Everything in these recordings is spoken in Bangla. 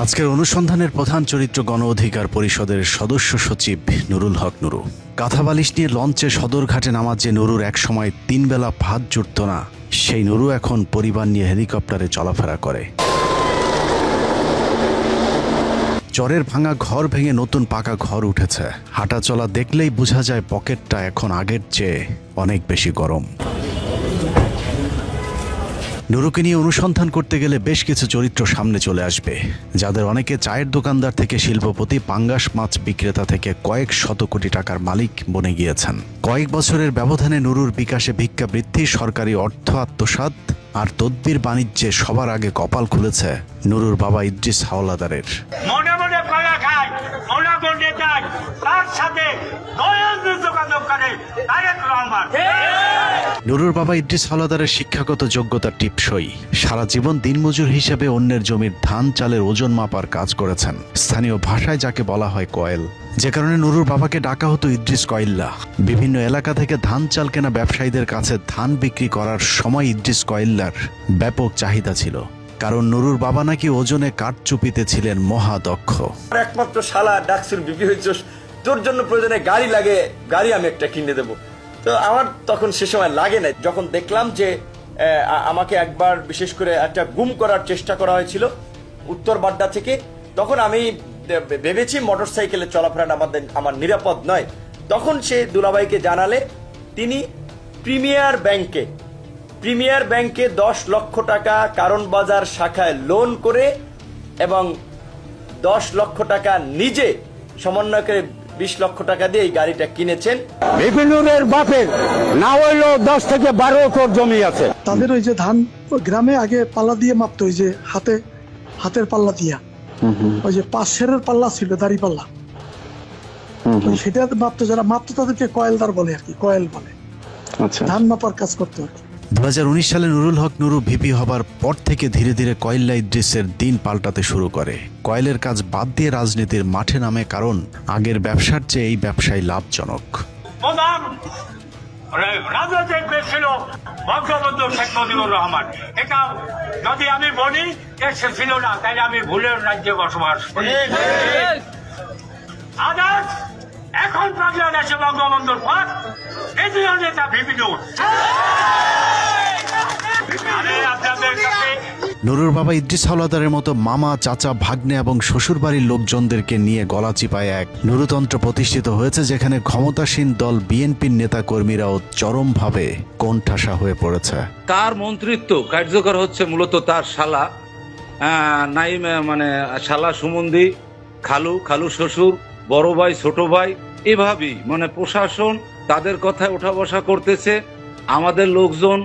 আজকের অনুসন্ধানের প্রধান চরিত্র গণ অধিকার পরিষদের সদস্য সচিব নুরুল হক নুরু। কাঁথা বালিশ নিয়ে লঞ্চে সদরঘাটে নামার যে নুরুর একসময় 3 বেলা ভাত জুটত না, সেই নুরু এখন পরিবার নিয়ে হেলিকপ্টারে চলাফেরা করে। চরের ভাঙা ঘর ভেঙে নতুন পাকা ঘর উঠেছে। হাঁটা চলা দেখলেই বোঝা যায় পকেটটা এখন আগের চেয়ে অনেক বেশি গরম। নুরুকে নিয়ে অনুসন্ধান করতে গেলে বেশ কিছু চরিত্র সামনে চলে আসবে, যাদের অনেকে চায়ের দোকানদার থেকে শিল্পপতি, পাঙ্গাস মাছ বিক্রেতা থেকে কয়েক শত কোটি টাকার মালিক বনে গিয়েছেন। কয়েক বছরের ব্যবধানে নুরুর বিকাশে ভিক্ষা বৃদ্ধি, সরকারি অর্থ আত্মসাৎ আর তদ্বির বাণিজ্যে সবার আগে কপাল খুলেছে নুরুর বাবা ইদ্রিস হাওলাদারের। মনে মনে কলা খায়, মনে মনে যায়, তার সাথে যোগাযোগ করে তারেক রহমান। নুরুর বাবা ইদ্রিস হাওলাদারের শিক্ষাগত যোগ্যতা টিপসই। সারা জীবন দিনমজুর হিসেবে অন্যের জমির ধান চালের ওজন মাপার কাজ করেছেন, স্থানীয় ভাষায় যাকে বলা হয় কয়েল, যে কারণে নুরুর বাবাকে ডাকা হতো ইদ্রিস কয়েল্লা। বিভিন্ন এলাকা থেকে ধান চাল কেনা ব্যবসায়ীদের কাছে ধান বিক্রি করার সময় ইদ্রিস কয়েল্লার ব্যাপক চাহিদা ছিল, কারণ নুরুর বাবা নাকি ওজনে কাঠচুপিতে ছিলেন মহাদক্ষ। একমাত্র শালা ডাকসুর বিপি হয়েছে, তোর জন্য প্রয়োজনে গাড়ি লাগে, গাড়ি আমি একটা কিনে দেবো। তো আমার তখন সে সময় লাগে না। যখন দেখলাম যে আমাকে একবার বিশেষ করে একটা গুম করার চেষ্টা করা হয়েছিল উত্তর বাড্ডা থেকে, তখন আমি ভেবেছি মোটরসাইকেলে চলাফেরা আমার নিরাপদ নয়। তখন সে দুলাভাইকে জানালে তিনি প্রিমিয়ার ব্যাংকে 10 লক্ষ টাকা কারণ বাজার শাখায় লোন করে এবং 10 লক্ষ টাকা নিজে সমন্বয় করে 20 লক্ষ টাকা দিয়ে এই গাড়িটা কিনেছেন। বিপিনুরের বাপের না হইলো 10 থেকে 12 একর জমি আছে। তাদের ওই যে ধান গ্রামে আগে পাল্লা দিয়ে মাপতো, ওই যে হাতের পাল্লা দিয়া, ওই যে 5 সেরের পাল্লা ছিল, দাড়ি পাল্লা, সেটা মাপতো। যারা মাপতো তাদেরকে কয়েলদার বলে আর কি, কয়েল বলে। ধান মাপার কাজ করতো আর কি। 2019 সালে নুরুল হক নুরু ভিপি হবার পর থেকে ধীরে ধীরে কয়েল্লা ইদ্রিসের দিন পাল্টাতে শুরু করে। কয়েলের কাজ বাদ দিয়ে রাজনীতির মাঠে নামে, কারণ আগের ব্যবসার চেয়ে এই ব্যবসায় লাভজনক। রাজনৈতিক ছিল বঙ্গবন্ধু শেখ মুজিবুর রহমান। এটা যদি আমি বলি সে ছিল না, তাহলে আমি ভুলের রাজ্যে বসবাস করি। আদার্স এখন বাংলাদেশে বঙ্গবন্ধুর পর কেন্দ্রীয় নেতা ভিপিনুর। নুরুর বাবা ইদ্রিস হাওলাদারের মতো মামা, চাচা, ভাগ্নে এবং শ্বশুরবাড়ির লোকজনদেরকে নিয়ে গলা চিপায় এক নুরুতন্ত্র প্রতিষ্ঠিত হয়েছে, যেখানে ক্ষমতাসীন দল বিএনপির নেতা কর্মীরাও চরমভাবে কোণঠাসা হয়ে পড়েছে। তার মন্ত্রিত্ব কার্যকর হচ্ছে মূলত তার শালা নাইম, মানে শালা সুমন্দি, খালু শ্বশুর, বড় ভাই, ছোট ভাই, এভাবেই মানে প্রশাসন তাদের কথায় ওঠা বসা করতেছে। আমাদের লোকজন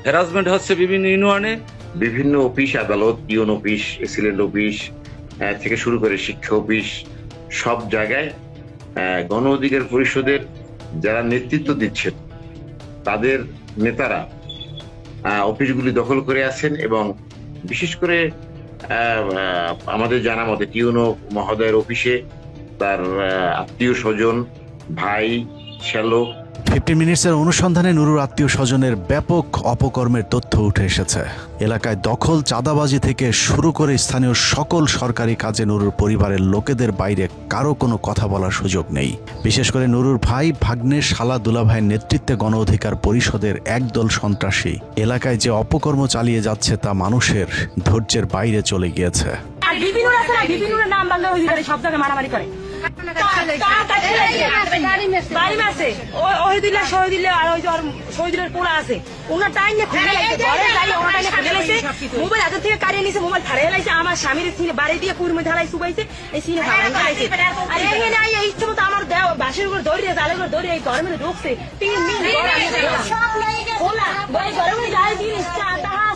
হ্যারাসমেন্ট হচ্ছে বিভিন্ন ইউনিয়নে, বিভিন্ন অফিস আদালত, ইউন অফিস, এসিলেন্ট অফিস থেকে শুরু করে শিক্ষা অফিস, সব জায়গায় গণ অধিকার পরিষদের যারা নেতৃত্ব দিচ্ছেন তাদের নেতারা অফিসগুলি দখল করে আছেন। এবং বিশেষ করে আমাদের জানা মতে টিউনো মহোদয়ের অফিসে তার আত্মীয় স্বজন, ভাই, শ্যালক। 15 মিনিটসের অনুসন্ধানে নুরুর আত্মীয় স্বজনের ব্যাপক অপকর্মের তথ্য উঠে এসেছে। এলাকায় দখল, চাঁদাবাজি থেকে শুরু করে স্থানীয় সকল সরকারি কাজে নুরুর পরিবারের লোকেদের বাইরে কারো কোনো কথা বলার সুযোগ নেই। বিশেষ করে নুরুর ভাই, ভাগ্নে, শালা, দুলাভাইয়ের নেতৃত্বে গণ অধিকার পরিষদের একদল সন্ত্রাসী এলাকায় যে অপকর্ম চালিয়ে যাচ্ছে তা মানুষের ধৈর্যের বাইরে চলে গিয়েছে। নাম বাংলা অধিকারী সব জায়গায় মারামারি করে। আমার স্বামীর বাড়ি দিয়ে কুড়মে ঢালাই শুকাইছে, আমার বাসের উপর দৌড়িয়ে জালের উপর দৌড়িয়ে এই গরমে ঢুকছে। 3 দিন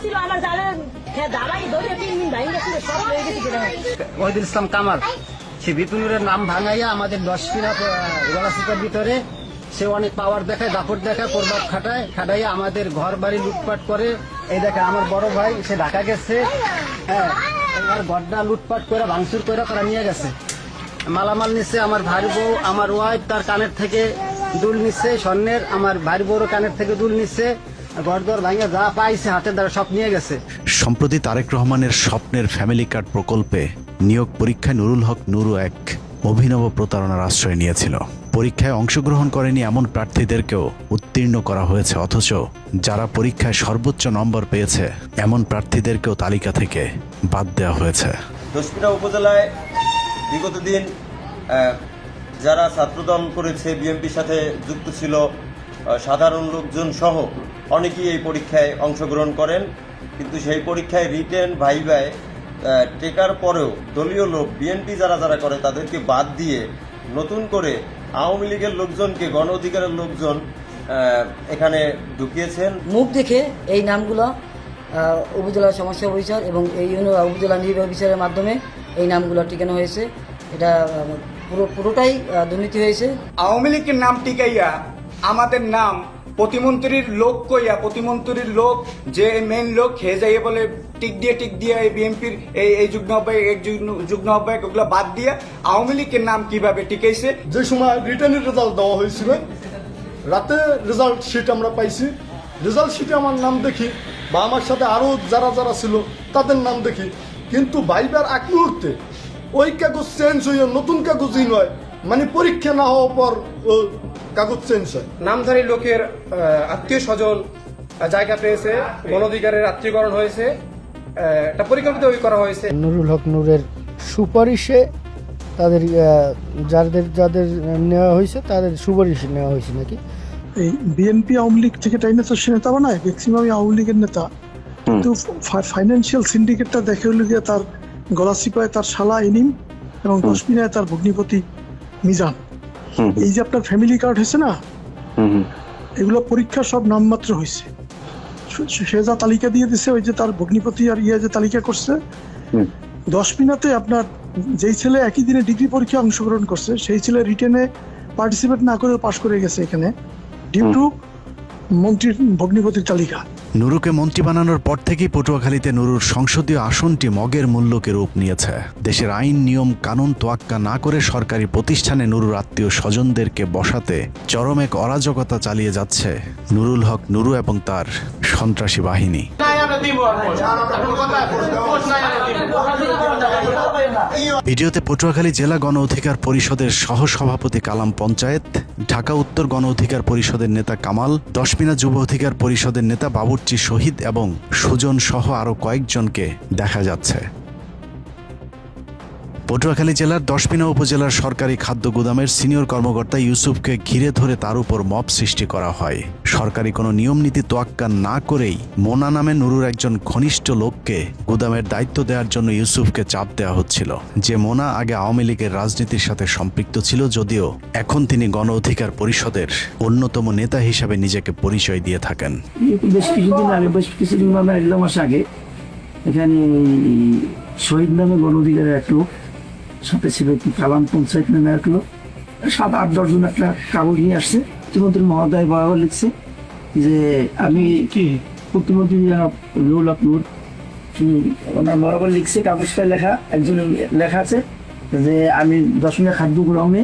ছিল আমার জালের দাবাই দৌড়িয়ে 3 দিন ভাই গেছিল, সব হয়ে গেছে। ওয়াহিদুল ইসলাম কামাল সে বিপিনুরের নাম ভাঙাইয়া আমাদের 10 কিনা গলাচিপার ভিতরে সে অনেক পাওয়ার দেখায়, দাপট দেখায়, প্রভাব খাটাইয়া আমাদের ঘর বাড়ি লুটপাট করে। এই দেখে আমার বড় ভাই সে ঢাকা গেছে, হ্যাঁ, আমার ঘরটা লুটপাট করে ভাঙচুর করে তারা নিয়ে গেছে। মালামাল নিচ্ছে, আমার ভাই বউ, আমার ওয়াইফ তার কানের থেকে দুল নিচ্ছে স্বর্ণের, আমার ভাই বউর কানের থেকে দুল নিচ্ছে, ঘরদর ভাঙে যা পাইছে হাতের দ্বারা সব নিয়ে গেছে। সম্প্রতি তারেক রহমানের স্বপ্নের ফ্যামিলি কার্ড প্রকল্পে নিয়োগ পরীক্ষায় নুরুল হক নুরু এক অভিনব প্রতারণার আশ্রয় নিয়েছিল। পরীক্ষায় অংশগ্রহণ করেনি এমন প্রার্থীদেরকেও উত্তীর্ণ করা হয়েছে, অথচ যারা পরীক্ষায় সর্বোচ্চ নম্বর পেয়েছে এমন প্রার্থীদেরকেও তালিকা থেকে বাদ দেওয়া হয়েছে। দশপিনা উপজেলায় বিগত দিন যারা ছাত্রদল করেছে, বিএনপির সাথে যুক্ত ছিল, সাধারণ লোকজন সহ অনেকেই এই পরীক্ষায় অংশগ্রহণ করেন, কিন্তু সেই পরীক্ষায় রিটেন ভাইভায় টেকার পরেও দলীয় লোক বিএনপি যারা যারা করে তাদেরকে বাদ দিয়ে নতুন করে আওয়ামী লীগের লোকজনকে, গণ অধিকারের লোকজন এখানে ঢুকিয়েছেন। মুখ দেখে এই নামগুলো উপজেলা সমস্যা অফিসার এবং এই উপজেলা নির্বাহী অফিসারের মাধ্যমে এই নামগুলো টিকানো হয়েছে। এটা পুরোটাই দুর্নীতি হয়েছে। আওয়ামী লীগের নাম টিকাইয়া আমাদের নাম প্রতিমন্ত্রীর লোক কইয়া, প্রতিমন্ত্রীর লোক যে মেইন লোক হে যাইয়ে বলে টিক দিয়ে এই বিএনপির এই যুগ্ম আহ্বায়ক ওগুলো বাদ দিয়ে আওয়ামী লীগের নাম কিভাবে টিকাইছে। যে সময় রিটার্নের রেজাল্ট দেওয়া হয়েছিল, রাতে রেজাল্ট শিট আমরা পাইছি। রেজাল্ট শিটে আমার নাম দেখি বা আমার সাথে আরো যারা যারা ছিল তাদের নাম দেখি, কিন্তু ভাইবার এক মুহূর্তে ওই কাগজ চেঞ্জ হয়ে নতুন কাগজই নয়, মানে পরীক্ষা না হওয়ার পর কাগজ চেঞ্জ হয়। নামধারী লোকের আত্মীয় স্বজন জায়গা পেয়েছে, গণ অধিকারের আত্মীয়করণ হয়েছে, এটা পরিকল্পিত করা হয়েছে। নুরুল হক নুরের সুপারিশে তাদের যাদের নেওয়া হয়েছে তাদের সুপারিশে নেওয়া হয়েছে নাকি? এই বিএনপি আওয়ামী লীগ থেকে টাইনে তো সে নেতা বানায়, ম্যাক্সিমাম আওয়ামী লীগের নেতা, কিন্তু ফাইন্যান্সিয়াল সিন্ডিকেটটা দেখে হলো গিয়ে তার গলাচিপায় তার শালা ইনিম এবং দশমিনায় তার ভগ্নিপতি মিজান। এই যে আপনার ফ্যামিলি কার্ড হয়েছে না, এগুলো পরীক্ষা সব নামমাত্র হয়েছে। সে যা তালিকা দিয়ে দিছে, ওই যে তার ভগ্নিপতি আর যে তালিকা করছে, দশমিনাতে আপনার যেই ছেলে একই দিনে ডিগ্রি পরীক্ষায় অংশগ্রহণ করছে সেই ছেলে রিটেনে পার্টিসিপেট না করে পাশ করে গেছে এখানে, ডিউ টু মন্ত্রীর ভগ্নিপতির তালিকা। নুরুকে মন্ত্রী বানানোর পর থেকেই পটুয়াখালীতে নুরুর সংসদীয় আসনটি মগের মূল্যকে রূপ নিয়েছে। দেশের আইন নিয়ম কানুন তোয়াক্কা না করে সরকারি প্রতিষ্ঠানে নুরুর আত্মীয় স্বজনদেরকে বসাতে চরম এক অরাজকতা চালিয়ে যাচ্ছে নুরুল হক নুরু এবং তার সন্ত্রাসী বাহিনী। ভিডিওতে পটুয়াখালী জেলা গণ অধিকার পরিষদের সহসভাপতি কালাম পঞ্চায়েত, ঢাকা উত্তর গণ অধিকার পরিষদের নেতা কামাল, দশমিনা যুব অধিকার পরিষদের নেতা বাবুর্চি শহীদ এবং সুজন সহ আরো কয়েকজনকে দেখা যাচ্ছে। পটুয়াখালী জেলার দশমিনা উপজেলার সরকারি খাদ্য গুদামের সিনিয়র কর্মকর্তা ইউসুফকে ঘিরে ধরে তার উপর মব সৃষ্টি করা হয়। সরকারি কোনো নিয়ম নীতি তোয়াক্কা না করেই মোনা নামে নুরুর একজন ঘনিষ্ঠ লোককে গুদামের দায়িত্ব দেওয়ার জন্য ইউসুফকে চাপ দেওয়া হচ্ছিল। যে মোনা আগে আওয়ামী লীগের রাজনীতির সাথে সম্পৃক্ত ছিল, যদিও এখন তিনি গণ অধিকার পরিষদের অন্যতম নেতা হিসাবে নিজেকে পরিচয় দিয়ে থাকেন। বেশ কিছুদিন মানে 1 মাস আগে এখানে শহীদ নামে গণ অধিকারের এক লোক, সাথে ছিল কালাম পঞ্চায়েত নামে এক লোক, 7-8-10 জন একটা কাগজ নিয়ে আসছে। প্রতিমন্ত্রী মহোদয় বরাবর লিখছে যে আমি কি প্রতিমন্ত্রী নুরুল হক নুর, ওনার বরাবর লিখছে, কাগজটা লেখা, একজনের লেখা আছে যে আমি দশমিনা খাদ্য গ্রামে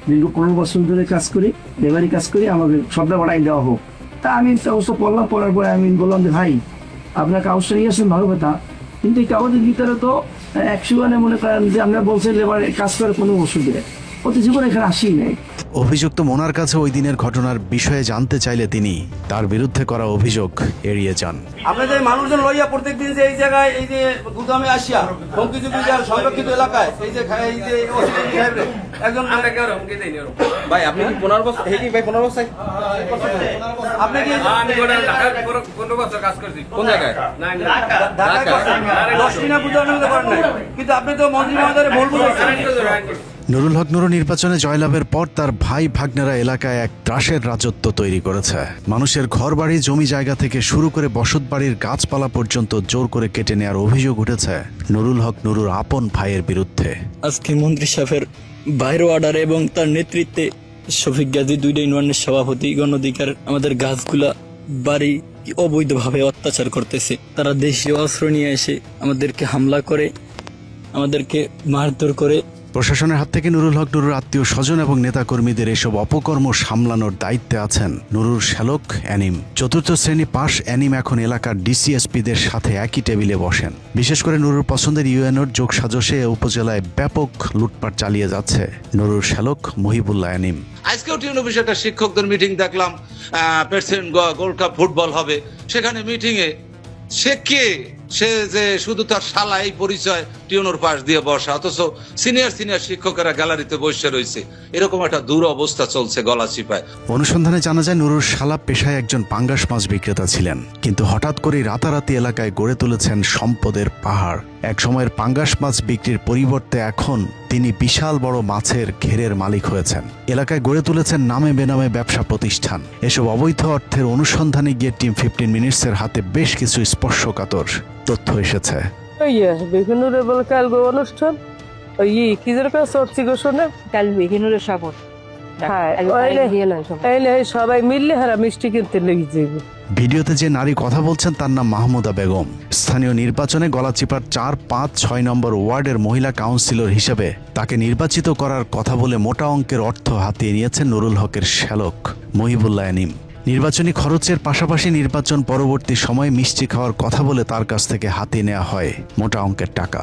দীর্ঘ 15 বছর ধরে কাজ করি, লেবারি কাজ করি, আমাকে সবটা বাড়াই দেওয়া হোক। তা আমি অবশ্য পড়লাম, পড়ার পরে আমি বললাম যে ভাই আপনার কাগজটা নিয়ে আসেন ভালো কথা, কিন্তু এই কাগজের ভিতরে তো 100 মনে করেন যে আমরা বলছি লেবার কাজ করে 15 বছর ধরে, অতি জীবন এখানে আসি নাই। অভিযুক্ত মোনার কাছে ওই দিনের ঘটনার বিষয়ে জানতে চাইলে তিনি তার বিরুদ্ধে করা অভিযোগ এড়িয়ে যান। আপনাদের মানুষজন লইয়া প্রত্যেকদিন যে এই জায়গায় এই যে গুদামে আসিয়া হুমকি সংরক্ষিত এলাকায় এই যে একজন ভাই আপনি কি 15 বছর ভাই 15 বছর আপনি কি 15 বছর কাজ করছি কোন জায়গায়? দশমিনা গুদামে করেন নাই, কিন্তু আপনি তো মন্ত্রী মহোদয়ের ভুল বুঝেছেন। নুরুল হক নুরু নির্বাচনে জয়লাভের পর তার ভাই ভাগ্নেরা এলাকায় এক ত্রাসের রাজত্ব তৈরি করেছে। মানুষের ঘরবাড়ি জমি জায়গা থেকে শুরু করে বসতবাড়ির গাছপালা পর্যন্ত জোর করে কেটে নেওয়ার অভিযোগ উঠেছে নুরুল হক নুরুর আপন ভাইয়ের বিরুদ্ধে। আজকে মন্ত্রী সাহেবের বাইরে অর্ডার এবং তার নেতৃত্বে শফিক গাজী 2 ইউনিয়নের সভাপতি গণ অধিকার আমাদের গাছগুলা বাড়ি অবৈধভাবে অত্যাচার করতেছে। তারা দেশীয় অস্ত্র নিয়ে এসে আমাদেরকে হামলা করে, আমাদেরকে মারধর করে, প্রশাসনের হাত থেকে নুরুল হক নুরুর আত্মীয় স্বজন এবং নেতাকর্মীদের এসব অপকর্ম সামলানোর দায়িত্বে আছেন নুরুর শ্যালক অ্যানিম। চতুর্থ শ্রেণী পাশ অ্যানিম এখন এলাকার ডিসিএসপিদের সাথে একই টেবিলে বসেন। বিশেষ করে নুরুর পছন্দের ইউএনওর যোগসাজশে উপজেলায় ব্যাপক লুটপাট চালিয়ে যাচ্ছে নুরুর শ্যালক মহিবুল্লাহ অ্যানিম। আজকেও টিউন অফিসে একটা শিক্ষকদের মিটিং দেখলাম, প্রেসিডেন্ট গোল্ড কাপ ফুটবল হবে, সেখানে মিটিংয়ে সে যে শুধু তার শালা এই পরিচয় টিউনোর পাশ দিয়ে বসা, অথচ সিনিয়র শিক্ষকেরা গ্যালারিতে বসে রয়েছে। এরকম একটা দুরবস্থা চলছে গলাচিপায়। অনুসন্ধানে জানা যায় নুরুর শালা পেশায় একজন পাঙ্গাস মাছ বিক্রেতা ছিলেন, কিন্তু হঠাৎ করেই রাতারাতি এলাকায় গড়ে তুলেছেন সম্পদের পাহাড়। এক সময়ের পাঙ্গাস মাছ বিক্রির পরিবর্তে এখন তিনি বিশাল বড় মাছের ঘেরের মালিক হয়েছেন। এলাকায় গড়ে তুলেছেন নামে বেনামে ব্যবসা প্রতিষ্ঠান। এসব অবৈধ অর্থের অনুসন্ধানে গিয়ে টিম 15 মিনিটসের হাতে বেশ কিছু স্পর্শকাতর তথ্য এসেছে। অনুষ্ঠান কাল বেগুনের সাবন সবাই মিললে হারা মিষ্টি কিনতে লেগে যাবে। ভিডিওতে যে নারী কথা বলছেন তার নাম মাহমুদা বেগম। স্থানীয় নির্বাচনে গলাচিপার 4, 5, 6 নম্বর ওয়ার্ডের মহিলা কাউন্সিলর হিসেবে তাকে নির্বাচিত করার কথা বলে মোটা অঙ্কের অর্থ হাতিয়ে নিয়েছেন নুরুল হকের শ্যালক মহিবুল্লাহ অ্যানিম। নির্বাচনী খরচের পাশাপাশি নির্বাচন পরবর্তী সময়ে মিষ্টি খাওয়ার কথা বলে তার কাছ থেকে হাতিয়ে নেওয়া হয় মোটা অঙ্কের টাকা।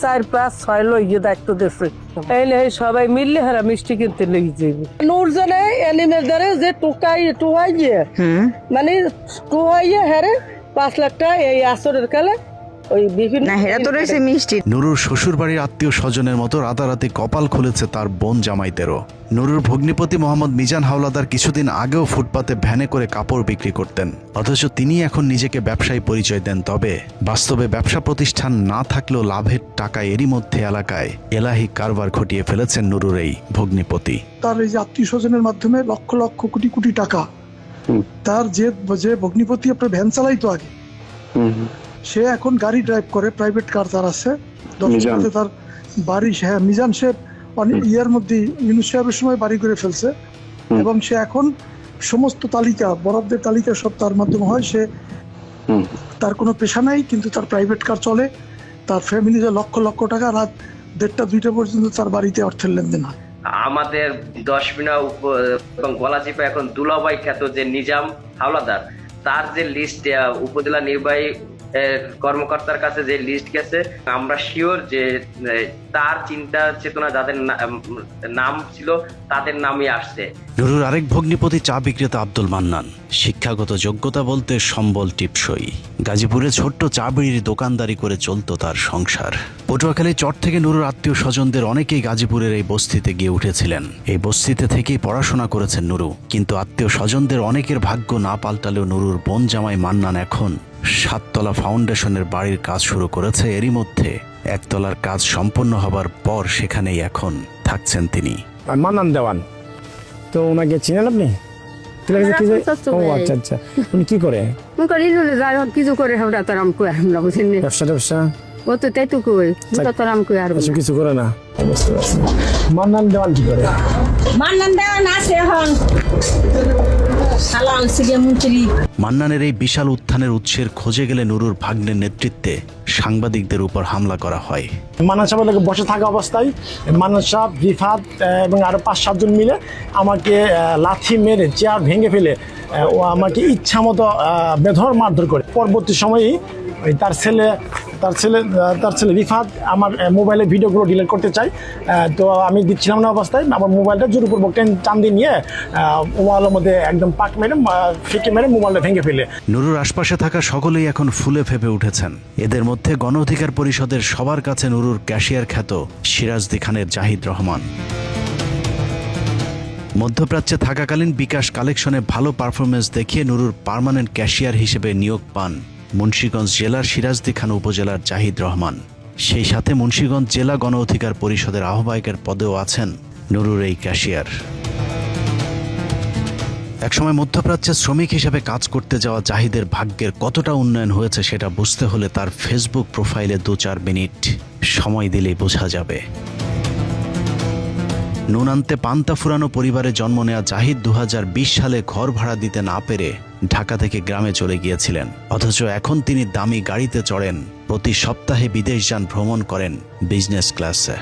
4, 5, 6 লইয়ে দায়িত্ব দিচ্ছে সবাই মিললে হারা মিষ্টি কিনতে লেগে যাবে। নূরজনে অ্যানিমের দ্বারা যে টুকাইয়ে মানে টুকাইয়ে হারে 5 লাখ টাকা এই আসরের কালে নুরুর শ্বশুর বাড়ির আত্মীয় স্বজনের মতো রাতারাতি কপাল খুলেছে তার বোন জামাইদেরও। নুরুর ভগ্নিপতি মোহাম্মদ মিজান হাওলাদার কিছুদিন আগেও ফুটপাতে ভ্যানে করে কাপড় বিক্রি করতেন, অথচ তিনি এখন নিজেকে ব্যবসায়ী পরিচয় দেন। তবে বাস্তবে ব্যবসা প্রতিষ্ঠান না থাকলেও লাভের টাকা এরই মধ্যে এলাকায় এলাহি কারবার ঘটিয়ে ফেলেছেন নুরুর এই ভগ্নিপতি। তার এই যে আত্মীয় স্বজনের মাধ্যমে লক্ষ লক্ষ কোটি কোটি টাকা, তার যে ভগ্নিপতি আপনার ভ্যান চালাইতো আগে, সে এখন গাড়ি ড্রাইভ করে, প্রাইভেট কার তার আছে। তার বাড়ি মিজান সে ইয়ার মধ্যে ইউনুস সাহেবের সময় বাড়ি করে ফেলছে এবং সে এখন সমস্ত তালিকা, বরাদ্দের তালিকা সব তার মাধ্যমে হয়। সে তার কোনো পেশা নাই, কিন্তু তার প্রাইভেট কার চলে। তার ফ্যামিলিতে লক্ষ লক্ষ টাকা রাত 1টা 2টা পর্যন্ত তার বাড়িতে অর্থের লেনদেন হয়। আমাদের 10 মিনা এবং গলাচিপা এখন দুলাভাই খ্যাত যে নিজাম হাওলাদার, তার যে লিস্ট উপজেলা নির্বাহী কর্মকর্তার কাছে যে লিস্ট গেছে, আমরা শিওর যে তার চিন্তা চেতনা যাদের নাম ছিল তাদের নামই আসছে। নুরুর আরেক ভগ্নিপতি চা বিক্রেতা আব্দুল মান্নান। শিক্ষাগত যোগ্যতা বলতে সম্বল টিপসই। গাজীপুরে ছোট্ট চা বিড়ির দোকানদারি করে চলত তার সংসার। পটুয়াখালী চর থেকে নুরুর আত্মীয় স্বজনদের অনেকেই গাজীপুরের এই বস্তিতে গিয়ে উঠেছিলেন। এই বস্তিতে থেকেই পড়াশোনা করেছেন নুরু, কিন্তু আত্মীয় স্বজনদের অনেকের ভাগ্য না পাল্টালেও নুরুর বোন জামাই মান্নান এখন 7 তলা ফাউন্ডেশনের বাড়ির কাজ শুরু করেছে। এরই মধ্যে 1 তলার কাজ সম্পন্ন হবার পর সেখানেই এখন থাকছেন তিনি। মান্নান দেওয়ান, তো ওনাকে চিনেন আপনি? আচ্ছা, উনি কি করে? কিছু করে ব্যবসা ও তো তাই তো কই আর কিছু করে না। মান্নান দেওয়ান কি করে? মান্নান দেওয়ান আছে এখন মান্নানের এই বিশাল উত্থানের উৎসের খোঁজে গেলে নুরুর ভাগ্নের নেতৃত্বে সাংবাদিকদের উপর হামলা করা হয়। মান্নান সাহেব বসে থাকা অবস্থায় মান্নান সাহেব, রিফাত এবং আরো 5-7 জন মিলে আমাকে লাথি মেরে চেয়ার ভেঙে ফেলে ও আমাকে ইচ্ছা মতো বেধড় মারধর করে। পরবর্তী সময়ে তার ছেলে রিফাত আমার মোবাইলের ভিডিওগুলো ডিলিট করতে চাই, তো আমি দিচ্ছিলাম না অবস্থায় আমার মোবাইলটা জোরপূর্বক টান দিয়ে নিয়ে ওয়ালের মধ্যে একদম পাক মেরে ফিকে মেরে মোবাইলটা ভেঙে ফেলে। নুরুর আশপাশে থাকা সকলেই এখন ফুলে ফেপে উঠেছেন। এদের মধ্যে গণ অধিকার পরিষদের সবার কাছে নুরুর ক্যাশিয়ার খ্যাত সিরাজদি খানের জাহিদ রহমান। মধ্যপ্রাচ্যে থাকাকালীন বিকাশ কালেকশনে ভালো পারফরমেন্স দেখিয়ে নুরুর পার্মানেন্ট ক্যাশিয়ার হিসেবে নিয়োগ পান মুন্সিগঞ্জ জেলার সিরাজদি খান উপজেলার জাহিদ রহমান। সেই সাথে মুন্সিগঞ্জ জেলা গণ অধিকার পরিষদের আহ্বায়কের পদেও আছেন নুরুর এই ক্যাশিয়ার। একসময় মধ্যপ্রাচ্যে শ্রমিক হিসেবে কাজ করতে যাওয়া জাহিদের ভাগ্যের কতটা উন্নয়ন হয়েছে সেটা বুঝতে হলে তার ফেসবুক প্রোফাইলে 2-4 মিনিট সময় দিলেই বোঝা যাবে। নুন আনতে পান্তা ফুরানো পরিবারে জন্ম নেওয়া জাহিদ 2020 সালে ঘর ভাড়া দিতে না পেরে ঢাকা থেকে গ্রামে চলে গিয়েছিলেন, অথচ এখন তিনি দামি গাড়িতে চড়েন, প্রতি সপ্তাহে বিদেশ যান, ভ্রমণ করেন বিজনেস ক্লাসে।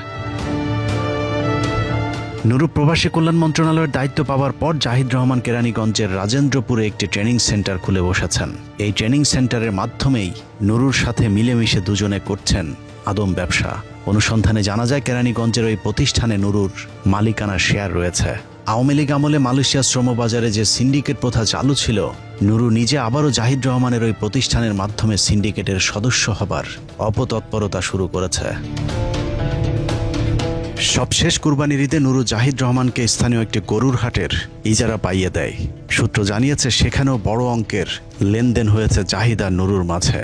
নুরু প্রবাসী কল্যাণ মন্ত্রণালয়ের দায়িত্ব পাওয়ার পর জাহিদ রহমান কেরানীগঞ্জের রাজেন্দ্রপুরে একটি ট্রেনিং সেন্টার খুলে বসেছেন। এই ট্রেনিং সেন্টারের মাধ্যমেই নুরুর সাথে মিলেমিশে দুজনে করছেন আদম ব্যবসা। অনুসন্ধানে জানা যায় কেরানীগঞ্জের ওই প্রতিষ্ঠানে নুরুর মালিকানার শেয়ার রয়েছে। আওয়ামী লীগ আমলে মালয়েশিয়া শ্রমবাজারে যে সিন্ডিকেট প্রথা চালু ছিল, নুরু নিজে আবারও জাহিদ রহমানের ওই প্রতিষ্ঠানের মাধ্যমে সিন্ডিকেটের সদস্য হবার অপতৎপরতা শুরু করেছে। সবশেষ কুরবানির ঈদে নুরু জাহিদ রহমানকে স্থানীয় একটি গরুর হাটের ইজারা পাইয়ে দেয়। সূত্র জানিয়েছে সেখানেও বড় অঙ্কের লেনদেন হয়েছে জাহিদ আর নুরুর মাঝে।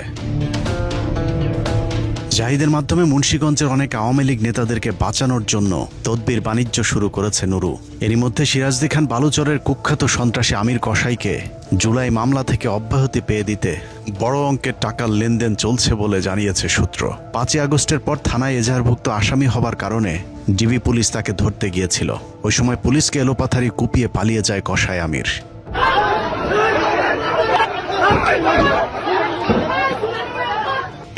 জাহিদের মাধ্যমে মুন্সিগঞ্জের অনেক আওয়ামী লীগ নেতাদেরকে বাঁচানোর জন্য তদবির বাণিজ্য শুরু করেছে নুরু। এরই মধ্যে সিরাজদি খান বালুচরের কুখ্যাত সন্ত্রাসী আমির কসাইকে জুলাই মামলা থেকে অব্যাহতি পেয়ে দিতে বড় অঙ্কের টাকার লেনদেন চলছে বলে জানিয়েছে সূত্র। 5 আগস্টের পর থানায় এজাহারভুক্ত আসামি হবার কারণে ডিবি পুলিশ তাকে ধরতে গিয়েছিল। ওই সময় পুলিশকে এলোপাথারি কুপিয়ে পালিয়ে যায় কসাই আমির।